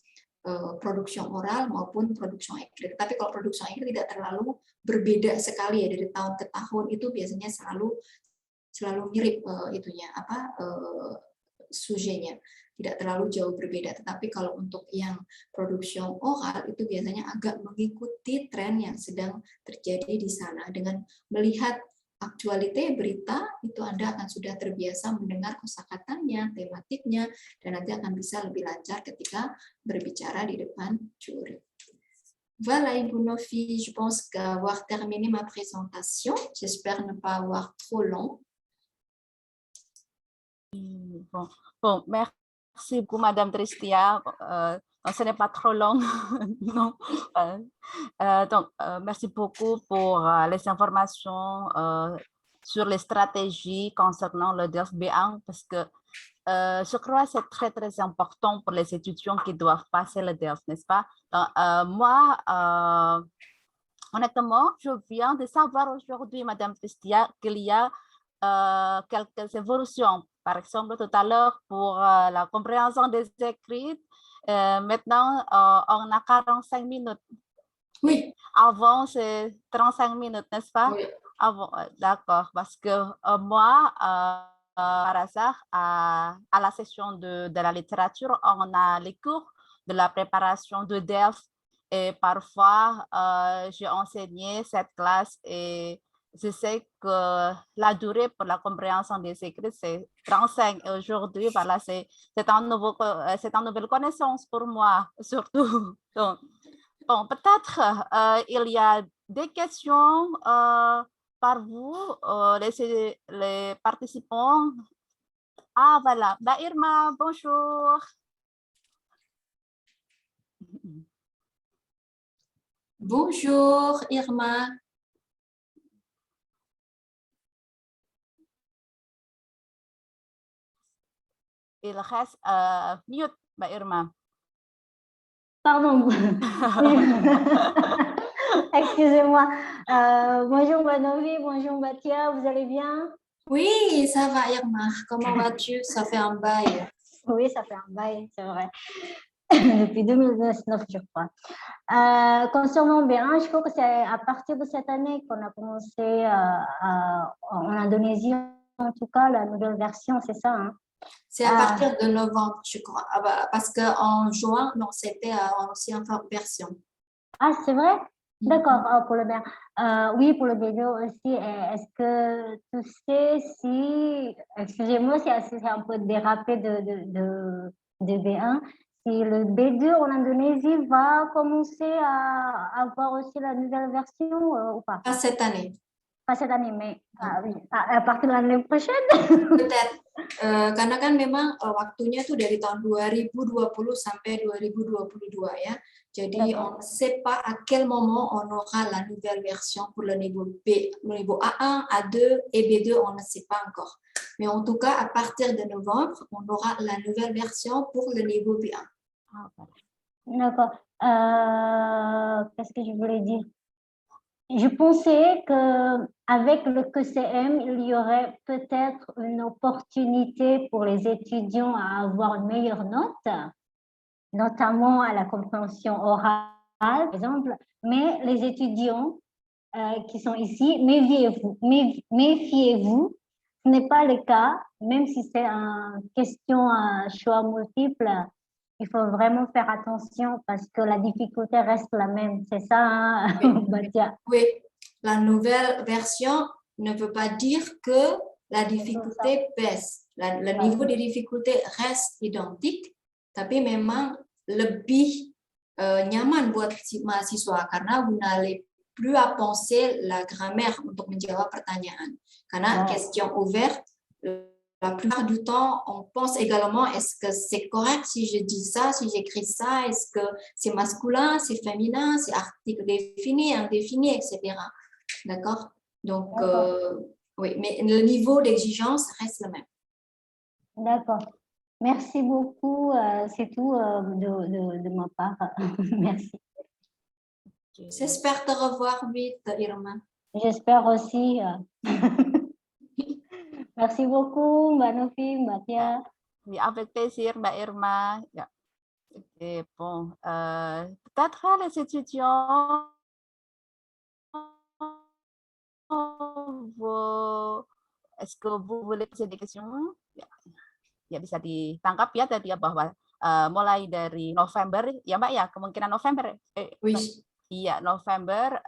Speaker 2: produksi oral maupun produksi écrite. Tapi kalau produksi écrite tidak terlalu berbeda sekali ya, dari tahun ke tahun itu biasanya selalu mirip itunya sujetnya, tidak terlalu jauh berbeda. Tetapi kalau untuk yang produksi oral itu biasanya agak mengikuti tren yang sedang terjadi di sana dengan melihat aktualite, berita, itu Anda akan sudah terbiasa mendengar kosakatanya, tematiknya, dan nanti akan bisa lebih lancar ketika berbicara di depan juri. Voilà, Ibu Novi, je pense qu'avoir terminé ma présentation. J'espère ne pas avoir trop long.
Speaker 1: Bon, merci beaucoup, Madame Tristia. Ce n'est pas trop long. Non. Donc, merci beaucoup pour les informations sur les stratégies concernant le DELF B1 parce que je crois que c'est très, très important pour les étudiants qui doivent passer le DELF, n'est-ce pas? Donc, moi, honnêtement, je viens de savoir aujourd'hui, Madame Tristia, qu'il y a quelques évolutions. Par exemple, tout à l'heure, pour la compréhension des écrits, maintenant, on a 45 minutes.
Speaker 2: Oui.
Speaker 1: Avant, c'est 35 minutes, n'est-ce pas?
Speaker 2: Oui.
Speaker 1: D'accord, parce que moi, par hasard, à la session de la littérature, on a les cours de la préparation de DELF et parfois, j'ai enseigné cette classe et je sais que la durée pour la compréhension des écrits, c'est 35. Et aujourd'hui, voilà, c'est une nouvelle connaissance pour moi, surtout. Donc, bon, peut-être il y a des questions par vous, les participants. Ah, voilà. Mbak Irma, bonjour.
Speaker 2: Bonjour, Irma.
Speaker 1: Il reste mute, Mbak Irma.
Speaker 10: Pardon. Excusez-moi. Bonjour Novi, bonjour Batia, vous allez bien?
Speaker 2: Oui, ça va Irma. Comment vas-tu? Ça fait un bail.
Speaker 10: Oui, ça fait un bail, c'est vrai. Depuis 2019, je crois. Concernant B1, je crois que c'est à partir de cette année qu'on a commencé en Indonésie, en tout cas, la nouvelle version, c'est ça, hein?
Speaker 2: C'est à partir de novembre, je crois. Parce qu'en juin, non, c'était en ancienne version.
Speaker 10: Ah, c'est vrai? D'accord, pour le B1. Oui, pour le B2 aussi. Est-ce que tu sais si, excusez-moi, c'est un peu dérapé de B1, si le B2 en Indonésie va commencer à avoir aussi la nouvelle version ou pas?
Speaker 2: Pas cette année.
Speaker 10: Pas cette année, mais à partir de l'année prochaine?
Speaker 2: Peut-être. Karena kan memang waktunya tuh dari tahun 2020 sampai 2022 ya. Jadi on ne sait pas à quel moment on aura la nouvelle version pour le niveau B, le niveau A1, A2 et B2, on ne sait pas encore. Mais en tout cas, à partir de novembre, on aura la nouvelle version pour le niveau B1.
Speaker 10: D'accord. Qu'est-ce que je voulais dire? Je pensais qu'avec le QCM, il y aurait peut-être une opportunité pour les étudiants à avoir une meilleure note, notamment à la compréhension orale, par exemple. Mais les étudiants qui sont ici, méfiez-vous, ce n'est pas le cas, même si c'est une question à choix multiple. Il faut vraiment faire attention parce que la difficulté reste la même. C'est ça, hein, Batia?
Speaker 2: Oui, la nouvelle version ne veut pas dire que la difficulté baisse. Le niveau de difficulté reste identique, tapi memang lebih nyaman buat si mahasiswa karena vous n'allez plus à penser la grammaire untuk menjawab pertanyaan. Karena question ouverte, la plupart du temps, on pense également, est-ce que c'est correct si je dis ça, si j'écris ça, est-ce que c'est masculin, c'est féminin, c'est article défini, indéfini, etc. D'accord? Donc, oui, mais le niveau d'exigence reste le même.
Speaker 10: D'accord. Merci beaucoup. C'est tout de ma part. Merci.
Speaker 2: J'espère te revoir vite, Irma.
Speaker 10: J'espère aussi. Merci beaucoup, Mbak Novi, Mbak Tia.
Speaker 1: Oui, avec plaisir, Mbak Irma. Yeah. Et bon, peut-être les étudiants est-ce que vous voulez poser des questions? Ya bisa ditangkap ya tadi ya bahwa mulai dari November ya Mbak ya, kemungkinan November.
Speaker 2: Oui.
Speaker 1: Iya, November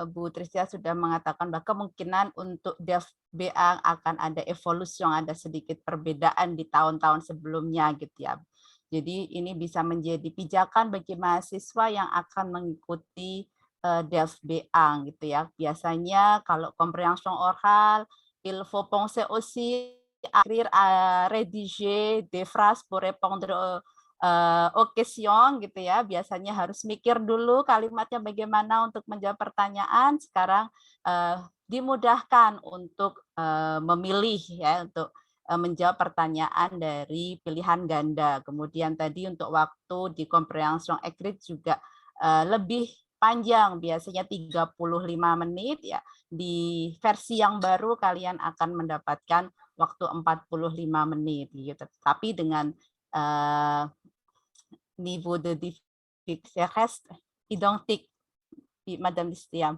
Speaker 1: Bu Tristia sudah mengatakan bahwa kemungkinan untuk Delft Beang akan ada evolusi yang ada sedikit perbedaan di tahun-tahun sebelumnya gitu ya. Jadi ini bisa menjadi pijakan bagi mahasiswa yang akan mengikuti Delft Beang gitu ya. Biasanya kalau compréhension orale, il faut penser aussi à écrire, à rédiger des phrases pour répondre aux questions gitu ya. Biasanya harus mikir dulu kalimatnya bagaimana untuk menjawab pertanyaan. Sekarang dimudahkan untuk memilih ya, untuk menjawab pertanyaan dari pilihan ganda. Kemudian tadi untuk waktu di comprehension écrite juga lebih panjang, biasanya 35 menit ya. Di versi yang baru kalian akan mendapatkan waktu 45 menit gitu. Tapi dengan niveau de difficulté reste identique, Madame Tristia.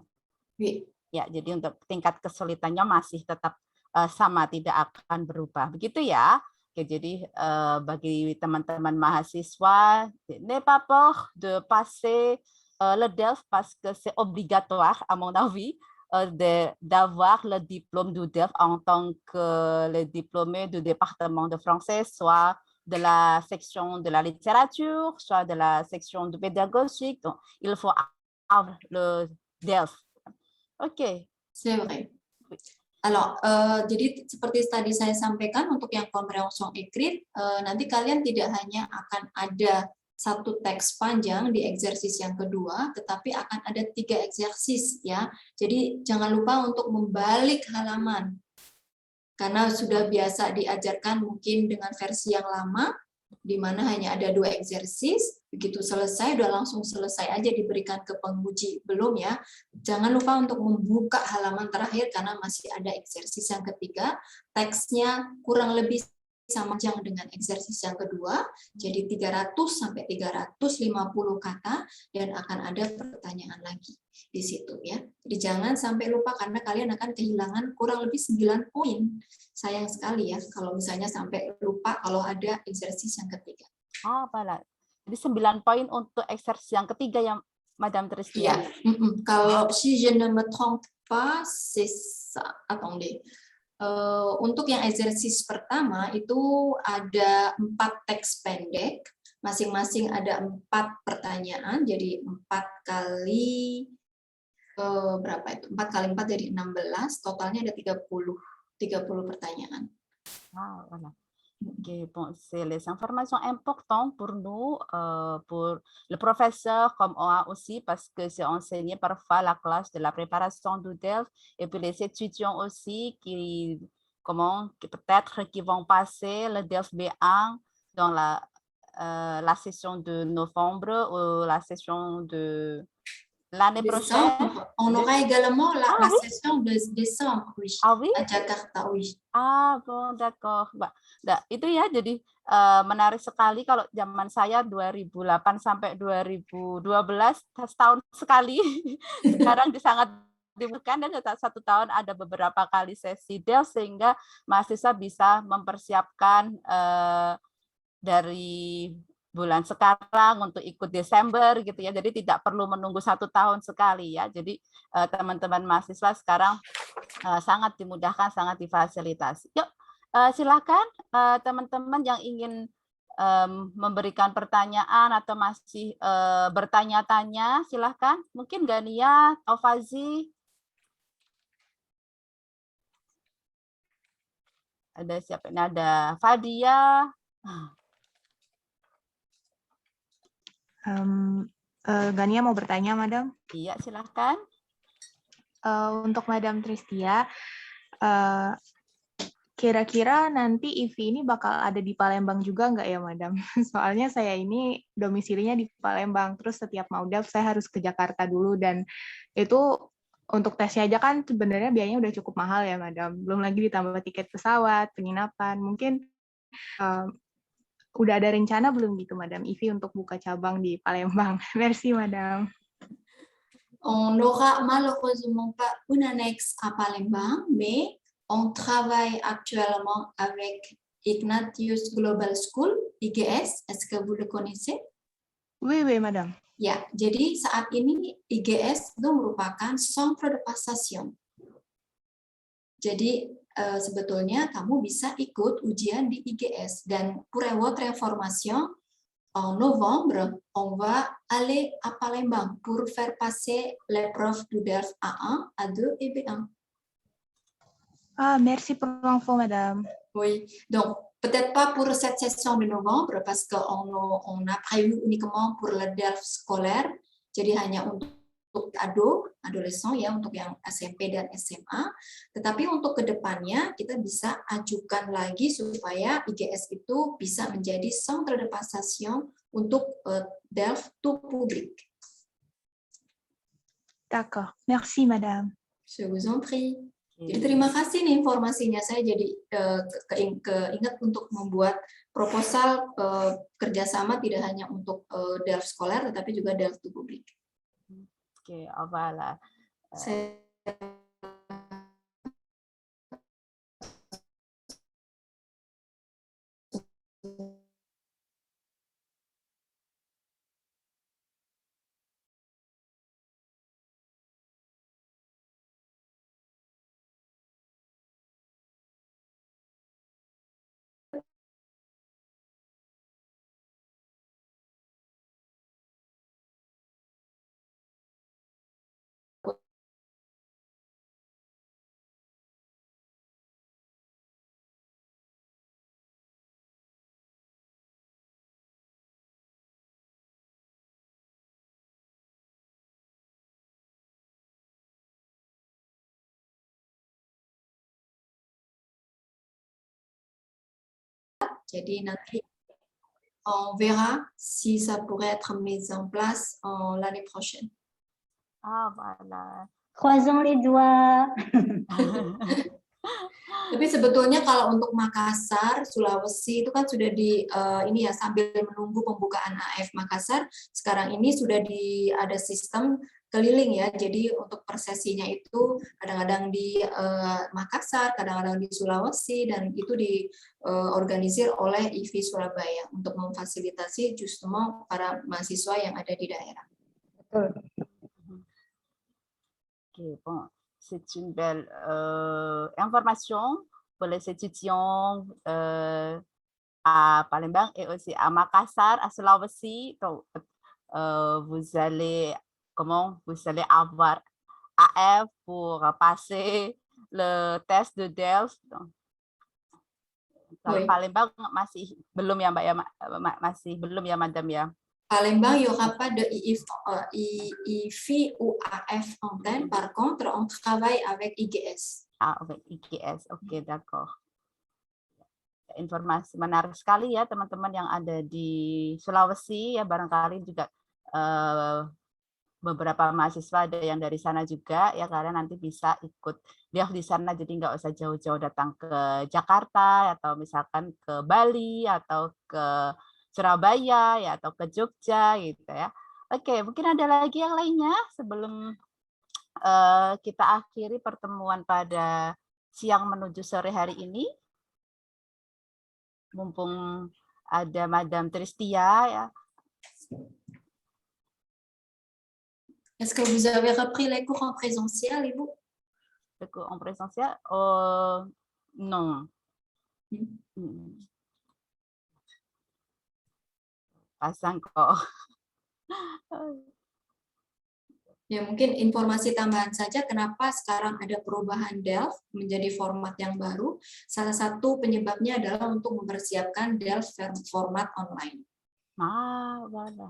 Speaker 1: Ya, jadi untuk tingkat kesulitannya masih tetap sama, tidak akan berubah. Begitu ya. Oke, jadi bagi teman-teman mahasiswa, n'est pas peur de passer le Delft parce que c'est obligatoire, à mon avis, d'avoir le diplôme du Delft en tant que le diplômé du département de français, soit de la section de la littérature, soit de la section de pédagogique. Donc, il faut avoir le Delft. Oke.
Speaker 2: C'est vrai. Alors, jadi seperti tadi saya sampaikan untuk yang comprehension écrite, nanti kalian tidak hanya akan ada satu teks panjang di eksersis yang kedua, tetapi akan ada 3 eksersis ya. Jadi jangan lupa untuk membalik halaman, karena sudah biasa diajarkan mungkin dengan versi yang lama, di mana hanya ada 2 eksersis, begitu selesai, udah langsung selesai aja diberikan ke penguji, belum ya. Jangan lupa untuk membuka halaman terakhir, karena masih ada eksersis yang ketiga, teksnya kurang lebih sama panjang dengan eksersis yang kedua, jadi 300 sampai 350 kata, dan akan ada pertanyaan lagi di situ ya. Jadi jangan sampai lupa, karena kalian akan kehilangan kurang lebih 9 poin. Sayang sekali ya kalau misalnya sampai lupa kalau ada eksersis yang ketiga.
Speaker 1: Baik. Jadi 9 poin untuk eksersis yang ketiga ya, Madame Tristia.
Speaker 2: Ya. Kalau si je ne me trompe pas, c'est ça. Attendez. Untuk yang eksersis pertama itu ada 4 teks pendek, masing-masing ada 4 pertanyaan, jadi 4 kali berapa itu? 4 kali 4 jadi 16, totalnya ada 30 pertanyaan.
Speaker 1: Voilà. Okay, bon, c'est les informations importantes pour nous, pour le professeur comme moi aussi, parce que j'ai enseigné parfois la classe de la préparation du Delft, et puis les étudiants aussi qui peut-être qui vont passer le Delft B1 dans la session de novembre ou la session de l'année prochaine.
Speaker 2: On aura également la session de décembre, oui.
Speaker 1: Oui?
Speaker 2: À Jakarta, oui.
Speaker 1: Bon, d'accord. Nah, itu ya, jadi menarik sekali. Kalau zaman saya 2008 sampai 2012 setahun sekali. Sekarang sangat dibutuhkan, dan satu tahun ada beberapa kali sesi Delft, sehingga mahasiswa bisa mempersiapkan dari bulan sekarang untuk ikut Desember gitu ya. Jadi tidak perlu menunggu 1 tahun sekali ya. Jadi teman-teman mahasiswa sekarang sangat dimudahkan, sangat difasilitasi. Yuk, silakan teman-teman yang ingin memberikan pertanyaan atau masih bertanya-tanya, silakan. Mungkin Gania, Taufazi. Ada siapa ini? Ada Fadia.
Speaker 6: Gania mau bertanya, Madam?
Speaker 1: Iya, silahkan.
Speaker 6: Untuk Madam Tristia, kira-kira nanti IVI ini bakal ada di Palembang juga nggak ya, Madam? Soalnya saya ini domisilinya di Palembang, terus setiap mau Delft saya harus ke Jakarta dulu, dan itu untuk tesnya aja kan sebenarnya biayanya udah cukup mahal ya, Madam. Belum lagi ditambah tiket pesawat, penginapan. Mungkin udah ada rencana belum gitu, Madam IVI, untuk buka cabang di Palembang? Merci, Madam.
Speaker 2: On n'aura malheureusement pas une annexe à Palembang, mais on travaille actuellement avec Ignatius Global School, IGS. Est-ce que vous le connaissez?
Speaker 6: Oui, Madam.
Speaker 2: Ya, jadi saat ini IGS itu merupakan centre de passation. Jadi sebetulnya kamu bisa ikut ujian di IGS. Dan pour votre information, en novembre, on va aller à Palembang pour faire passer l'épreuve du DELF A1, A2 et B1.
Speaker 6: Ah, merci pour l'info, madame.
Speaker 2: Oui, donc peut-être pas pour cette session de novembre parce qu'on a prévu uniquement pour le DELF scolaire, jadi hanya untuk adolescent ya, untuk yang SMP dan SMA. Tetapi untuk kedepannya kita bisa ajukan lagi supaya IGS itu bisa menjadi centre de passation untuk DELF tout public.
Speaker 6: D'accord, merci madame.
Speaker 2: Je vous en prie. Jadi terima kasih nih informasinya, saya jadi keinget untuk membuat proposal kerjasama tidak hanya untuk DELF sekolah tetapi juga DELF tout public.
Speaker 1: Oke, voilà.
Speaker 2: Jadi nanti on verra si ça pourrait être mis en place l'année prochaine.
Speaker 1: Ah, voilà.
Speaker 10: Croisons les doigts.
Speaker 2: Tapi sebetulnya kalau untuk Makassar, Sulawesi itu kan sudah ini ya, sambil menunggu pembukaan AF Makassar, sekarang ini sudah ada sistem keliling ya. Jadi untuk persesinya itu kadang-kadang di Makassar, kadang-kadang di Sulawesi, dan itu diorganisir oleh IFI Surabaya untuk memfasilitasi justement para mahasiswa yang ada di daerah.
Speaker 10: Betul.
Speaker 1: Okay, bon. C'est une belle information pour les étudiants à Palembang et aussi à Makassar, à Sulawesi. Donc, vous allez avoir AF pour passer le test de DELF. Donc,
Speaker 2: oui.
Speaker 1: Palembang masih belum ya Mbak ya, masih belum ya Madam ya.
Speaker 2: Palembang, il n'y aura pas de IFI ou AF antenne. Par contre, on travaille avec IGS.
Speaker 1: Ah, avec IGS. Oke, d'accord. Informasi menarik sekali ya teman-teman yang ada di Sulawesi ya, barangkali juga beberapa mahasiswa ada yang dari sana juga ya, karena nanti bisa ikut dia di sana, jadi nggak usah jauh-jauh datang ke Jakarta atau misalkan ke Bali atau ke Surabaya ya, atau ke Jogja gitu ya. Oke, mungkin ada lagi yang lainnya sebelum kita akhiri pertemuan pada siang menuju sore hari ini. Mumpung ada Madam Tristia ya.
Speaker 2: Est-ce que vous avez repris les cours en présentiel, Ibu?
Speaker 1: Les cours en présentiel? Non. Pas encore.
Speaker 2: Ya, mungkin informasi tambahan saja kenapa sekarang ada perubahan DELF menjadi format yang baru. Salah satu penyebabnya adalah untuk mempersiapkan DELF format online.
Speaker 1: Ah, voilà.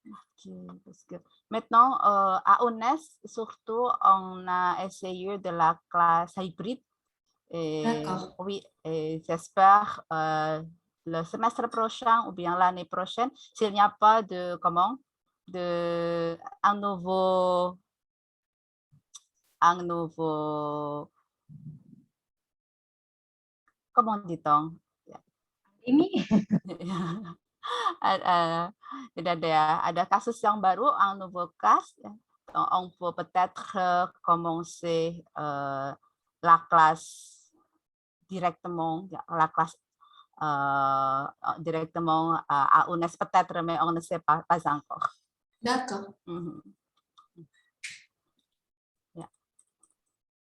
Speaker 1: Okay, parce que maintenant, à UNES, surtout, on a essayé de la classe hybride.
Speaker 2: D'accord.
Speaker 1: Oui, et j'espère le semestre prochain ou bien l'année prochaine, s'il n'y a pas de un nouveau comment dit-on?
Speaker 10: Ini
Speaker 1: ada kasus yang baru, un nouveau cas. On peut peut-être commencer la classe directement, la classe directement à UNES peut-être, mais on ne sait pas encore.
Speaker 2: D'accord.
Speaker 1: Ya.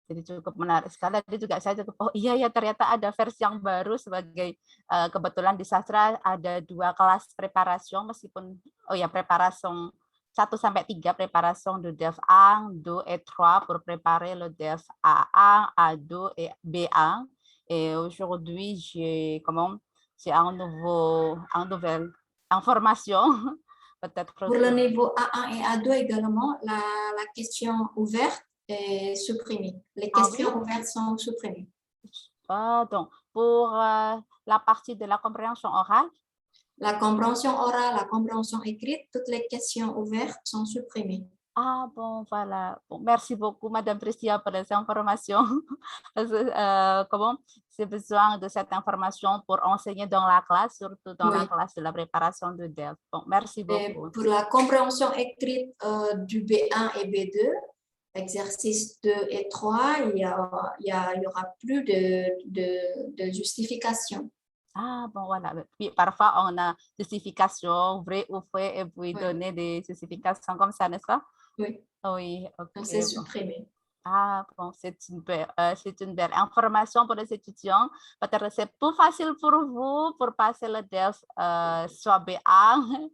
Speaker 1: Jadi cukup menarik sekali. Tadi juga saya cukup, oh iya ya ternyata ada versi yang baru sebagai kebetulan di sastra ada 2 kelas preparation meskipun préparation 1 sampai 3 préparation de DEF 1, 2 et 3 pour préparer le DEF A1, A2 et B1. Et aujourd'hui j'ai une nouvelle information peut-être
Speaker 2: Pour le niveau A1 et A2 également, la question ouverte est supprimée. Les questions ouvertes sont supprimées.
Speaker 1: Donc, pour la partie de la compréhension orale,
Speaker 2: la compréhension orale, la compréhension écrite, toutes les questions ouvertes sont supprimées.
Speaker 1: Ah bon, voilà. Bon, merci beaucoup, Madame Tristia, pour les informations. J'ai besoin de cette information pour enseigner dans la classe, surtout dans la classe de la préparation de DEF. Bon, merci beaucoup.
Speaker 2: Et pour la compréhension écrite du B1 et B2, exercice 2 et 3, il y aura plus de justification.
Speaker 1: Ah bon, voilà. Puis parfois, on a justification, vrai ou faux, et puis donner des justifications comme ça, n'est-ce pas?
Speaker 2: Oui.
Speaker 1: Oui, ok.
Speaker 2: Donc, c'est supprimé.
Speaker 1: Ah bon, c'est une belle information pour les étudiants. Peut-être c'est plus facile pour vous pour passer le DEF soit B1.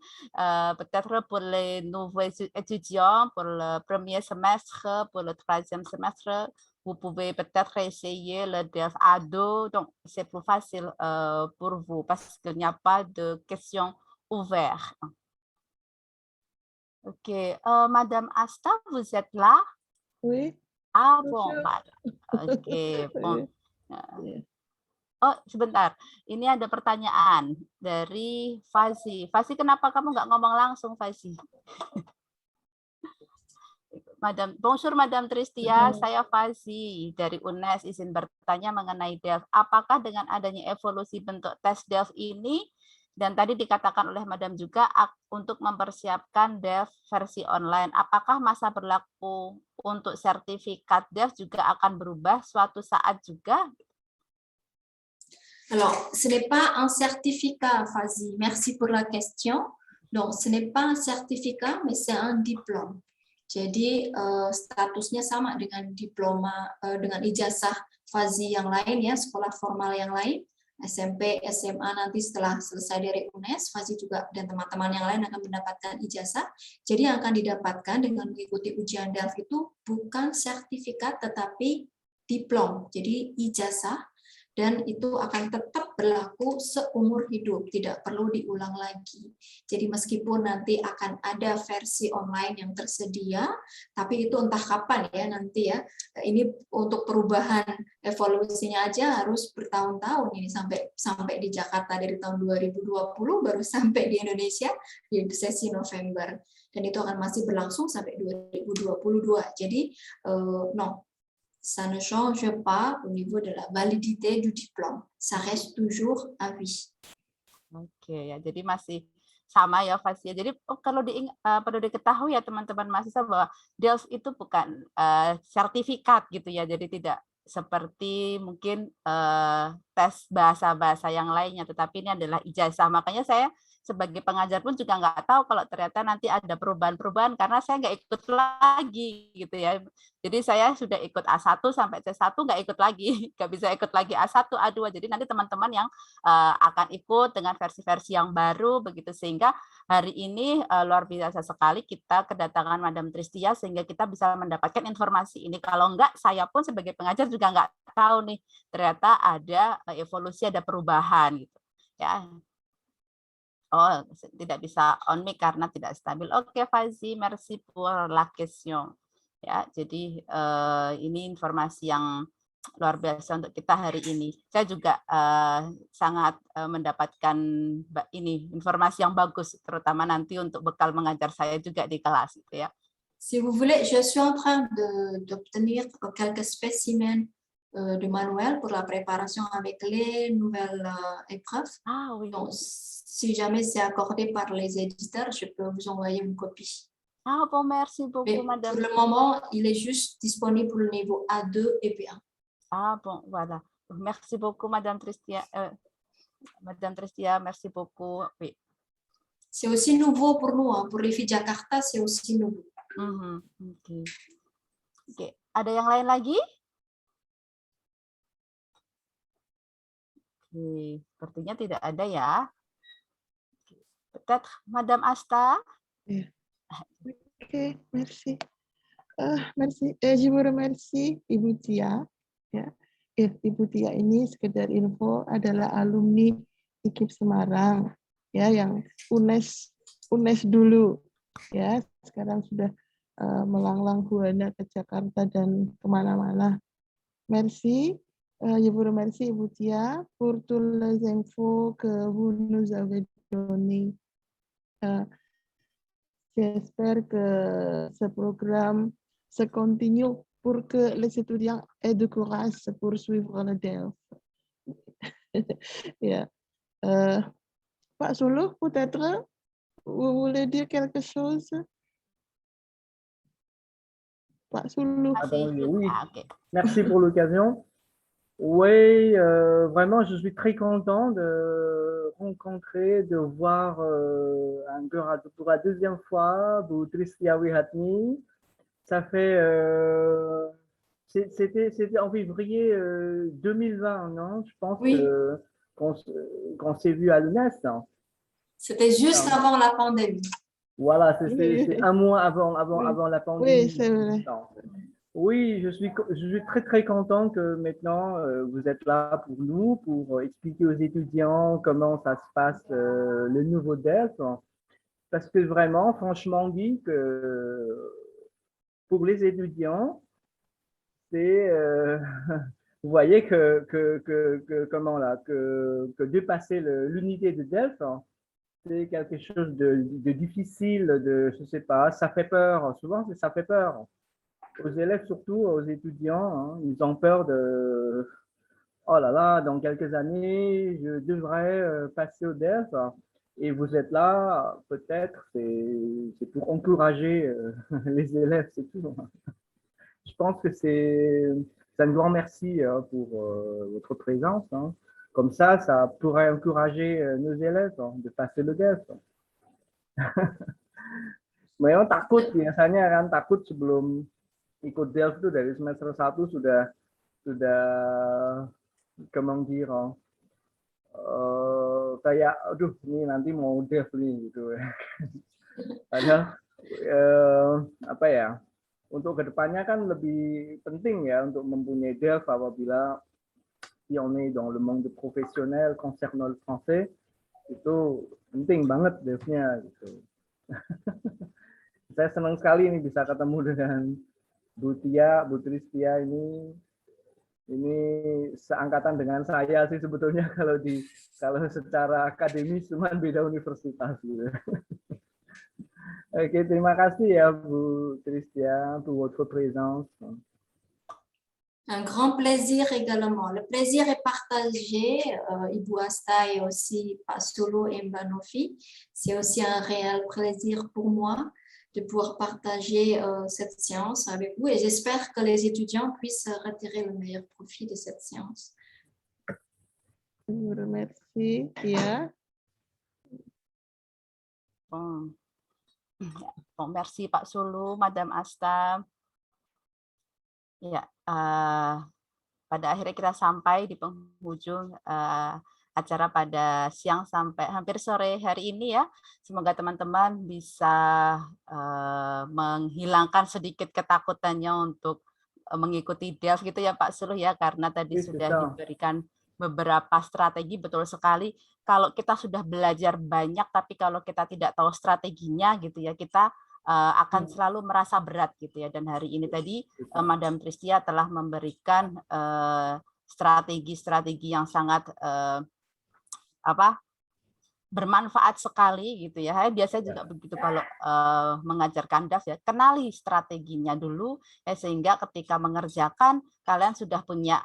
Speaker 1: Peut-être pour les nouveaux étudiants, pour le premier semestre, pour le 3e semestre, vous pouvez peut-être essayer le DEF A2. Donc, c'est plus facile pour vous parce qu'il n'y a pas de questions ouvertes. Ok, Madame Asta, vous êtes là?
Speaker 3: Oui.
Speaker 1: Ah bon, oke, bon. Oh sebentar, ini ada pertanyaan dari Fazi. Fazi, kenapa kamu nggak ngomong langsung, Fazi? Bonjour Madame Tristia, saya Fazi dari UNES, izin bertanya mengenai DEF. Apakah dengan adanya evolusi bentuk tes DEF ini, dan tadi dikatakan oleh Madam juga untuk mempersiapkan DEF versi online, apakah masa berlaku untuk sertifikat DEF juga akan berubah suatu saat juga?
Speaker 2: Alors, ce n'est pas un certificat, Fazi. Merci pour la question. Donc, ce n'est pas un certificat, mais c'est un diplôme. Jadi, statusnya sama dengan diploma, dengan ijazah Fazi yang lain, ya, sekolah formal yang lain. SMP, SMA nanti setelah selesai dari UNES, Fazi juga dan teman-teman yang lain akan mendapatkan ijazah. Jadi yang akan didapatkan dengan mengikuti ujian DEF itu bukan sertifikat tetapi diplom, jadi ijazah, dan itu akan tetap berlaku seumur hidup, tidak perlu diulang lagi. Jadi meskipun nanti akan ada versi online yang tersedia, tapi itu entah kapan ya nanti ya. Ini untuk perubahan evolusinya aja harus bertahun-tahun ini sampai di Jakarta dari tahun 2020 baru sampai di Indonesia di sesi November. Dan itu akan masih berlangsung sampai 2022. Jadi no. Ça ne change pas au niveau de la validité du diplôme. Ça reste toujours à vie.
Speaker 1: Oke ya, jadi masih sama ya Fazi. Jadi perlu diketahui ya teman-teman mahasiswa bahwa DEF itu bukan sertifikat gitu ya. Jadi tidak seperti mungkin tes bahasa-bahasa yang lainnya, tetapi ini adalah ijazah. Makanya saya sebagai pengajar pun juga nggak tahu kalau ternyata nanti ada perubahan-perubahan karena saya nggak ikut lagi gitu ya. Jadi saya sudah ikut A1 sampai C1 nggak ikut lagi, nggak bisa ikut lagi A1, A2. Jadi nanti teman-teman yang akan ikut dengan versi-versi yang baru begitu, sehingga hari ini luar biasa sekali kita kedatangan Madam Tristia sehingga kita bisa mendapatkan informasi ini. Kalau enggak, saya pun sebagai pengajar juga nggak tahu nih ternyata ada evolusi, ada perubahan gitu ya. Oh, tidak bisa on mic karena tidak stabil. Oke, Fazi, merci pour la question. Ya, jadi ini informasi yang luar biasa untuk kita hari ini. Saya juga sangat mendapatkan ini informasi yang bagus, terutama nanti untuk bekal mengajar saya juga di kelas itu ya.
Speaker 2: Si vous voulez, je suis en train d'obtenir quelques spécimens de manuel pour la préparation avec les nouvelles épreuves.
Speaker 1: Ah oui.
Speaker 2: Donc, si jamais c'est accordé par les éditeurs, je peux vous envoyer une copie.
Speaker 1: Ah bon, merci beaucoup,
Speaker 2: mais
Speaker 1: Madame.
Speaker 2: Pour le moment, il est juste disponible pour le niveau A2 et B1.
Speaker 1: Ah bon, voilà. Merci beaucoup, Madame Tristia. Madame Tristia, merci beaucoup. Oui.
Speaker 2: C'est aussi nouveau pour nous, hein. Pour IFI Jakarta, c'est aussi nouveau.
Speaker 1: Oke. Oke, ada yang lain lagi? Oke, sepertinya tidak ada ya. Peut-être Madame Asta?
Speaker 3: Oke, merci. Merci. Je vous remercie, Ibu Tia. Ya, Ibu Tia ini sekedar info adalah alumni IKIP Semarang, ya, yang UNES dulu, ya. Sekarang sudah melanglang buana ke Jakarta dan kemana-mana. Merci. Je vous remercie, Ibu Tia, pour toutes les infos que vous nous avez données. J'espère que ce programme se continue pour que les étudiants aient du courage de poursuivre le DELF. Ya. Pak Suluh, peut-être, vous voulez dire quelque chose? Pak Suluh.
Speaker 11: Oui, merci pour l'occasion. Oui, vraiment, je suis très content de rencontrer, de voir pour la deuxième fois Bu Tristia Wihatmi. Ça fait, c'était en février 2020, non? Je pense
Speaker 2: Oui.
Speaker 11: qu'on s'est vu à l'UNES.
Speaker 2: C'était juste avant la pandémie.
Speaker 11: Voilà, c'est un mois avant la pandémie.
Speaker 3: Oui, c'est vrai.
Speaker 11: Oui, je suis très très content que maintenant vous êtes là pour nous, pour expliquer aux étudiants comment ça se passe le nouveau DELF. Parce que vraiment, franchement dit que pour les étudiants, c'est vous voyez que dépasser l'unité de DELF, c'est quelque chose de difficile, je sais pas, ça fait peur. Souvent, ça fait peur. Aux élèves, surtout aux étudiants, hein, ils ont peur de « Oh là là, dans quelques années, je devrais passer au DELF ». Et vous êtes là, peut-être, c'est pour encourager les élèves, c'est tout. Je pense que c'est un grand merci pour votre présence. Hein. Comme ça pourrait encourager nos élèves de passer le DELF. Memang takut, biasanya kan takut sebelum ikut DELF itu dari semester 1 sudah comment dire kayak aduh ini nanti mau DELF nih gitu. Padahal apa ya, untuk kedepannya kan lebih penting ya untuk mempunyai DELF apabila si on est dans le monde professionnel concernant le français, itu penting banget DELF-nya gitu. Saya senang sekali ini bisa ketemu dengan Bu Tristia ini seangkatan dengan saya sih sebetulnya kalau secara akademis cuma beda universitas gitu. Oke, terima kasih ya Bu Tristia pour votre présence.
Speaker 2: Un grand plaisir également. Le plaisir est partagé, Ibu Asta et aussi Pak Suluh et Mbak Novi. C'est aussi un réel plaisir pour moi de pouvoir partager cette séance avec vous et j'espère que les étudiants puissent retirer le meilleur profit de cette séance.
Speaker 3: Merci, ya.
Speaker 1: Bon, merci Pak Suluh, Madame Asta. Ya, pada akhirnya kita sampai di penghujung acara pada siang sampai hampir sore hari ini ya. Semoga teman-teman bisa menghilangkan sedikit ketakutannya untuk mengikuti DELF gitu ya Pak Suluh ya, karena tadi sudah diberikan beberapa strategi. Betul sekali, kalau kita sudah belajar banyak tapi kalau kita tidak tahu strateginya gitu ya, kita akan selalu merasa berat gitu ya. Dan hari ini tadi Madame Tristia telah memberikan strategi-strategi yang sangat bermanfaat sekali gitu ya. Biasanya juga begitu kalau mengajarkan DAF ya, kenali strateginya dulu ya, sehingga ketika mengerjakan kalian sudah punya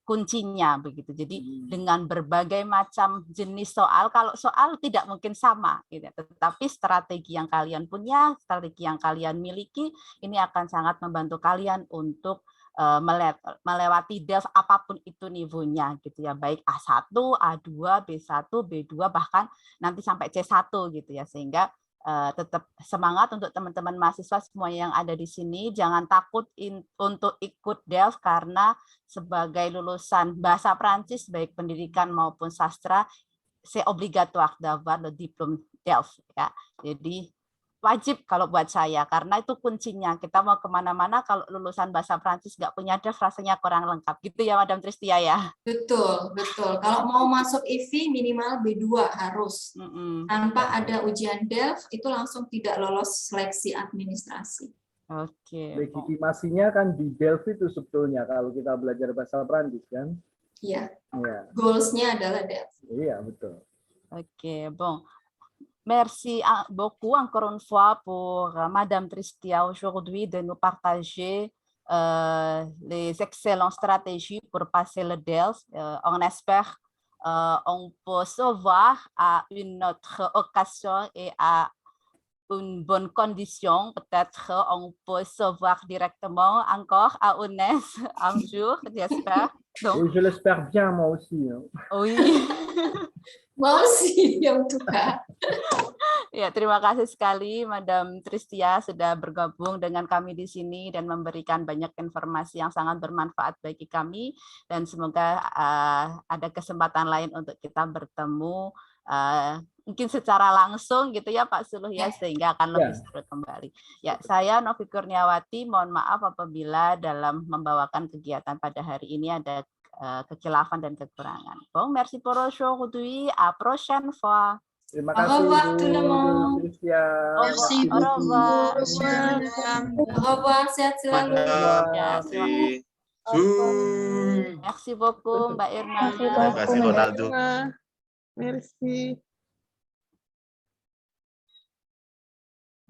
Speaker 1: kuncinya begitu. Jadi dengan berbagai macam jenis soal, kalau soal tidak mungkin sama gitu, tetapi strategi yang kalian punya, strategi yang kalian miliki ini akan sangat membantu kalian untuk melewati Delft apapun itu nivonya gitu ya, baik A1, A2, B1, B2 bahkan nanti sampai C1 gitu ya, sehingga tetap semangat untuk teman-teman mahasiswa semua yang ada di sini, jangan takut untuk ikut Delft karena sebagai lulusan bahasa Prancis baik pendidikan maupun sastra, c'est obligatoire d'avoir le diplôme Delft ya. Jadi wajib kalau buat saya, karena itu kuncinya. Kita mau kemana-mana kalau lulusan bahasa Prancis nggak punya Delft rasanya kurang lengkap. Gitu ya, Madam Tristia ya?
Speaker 2: Betul, betul. Kalau mau masuk IVI minimal B2 harus. Tanpa ada ujian Delft, itu langsung tidak lolos seleksi administrasi.
Speaker 1: Oke.
Speaker 11: Legitimasinya kan di Delft itu sebetulnya kalau kita belajar bahasa Prancis kan?
Speaker 2: Iya.
Speaker 11: Iya.
Speaker 2: Goals-nya adalah Delft.
Speaker 11: Iya, betul.
Speaker 1: Oke, bon. Merci beaucoup encore une fois pour Madame Tristia aujourd'hui de nous partager les excellentes stratégies pour passer le Delft. On espère on peut se voir à une autre occasion et à une bonne condition. Peut-être on peut se voir directement encore à UNES un jour, j'espère.
Speaker 11: Oui, je l'espère bien, moi aussi. Hein.
Speaker 1: Oui.
Speaker 2: Moi aussi, en tout cas.
Speaker 1: Ya, terima kasih sekali Madam Tristia sudah bergabung dengan kami di sini dan memberikan banyak informasi yang sangat bermanfaat bagi kami, dan semoga ada kesempatan lain untuk kita bertemu mungkin secara langsung gitu ya Pak Suluh ya, sehingga akan lebih seru kembali. Ya, saya Novi Kurniawati, mohon maaf apabila dalam membawakan kegiatan pada hari ini ada kekhilafan dan kekurangan. Bon, merci pour aujourd'hui, à prochaine fois.
Speaker 11: Terima kasih, Bu Tristia.
Speaker 2: Merci
Speaker 1: Au revoir.
Speaker 2: Au revoir, sehat selalu.
Speaker 1: Merci beaucoup, Mbak Irma.
Speaker 3: Terima kasih, Ronaldo. Merci.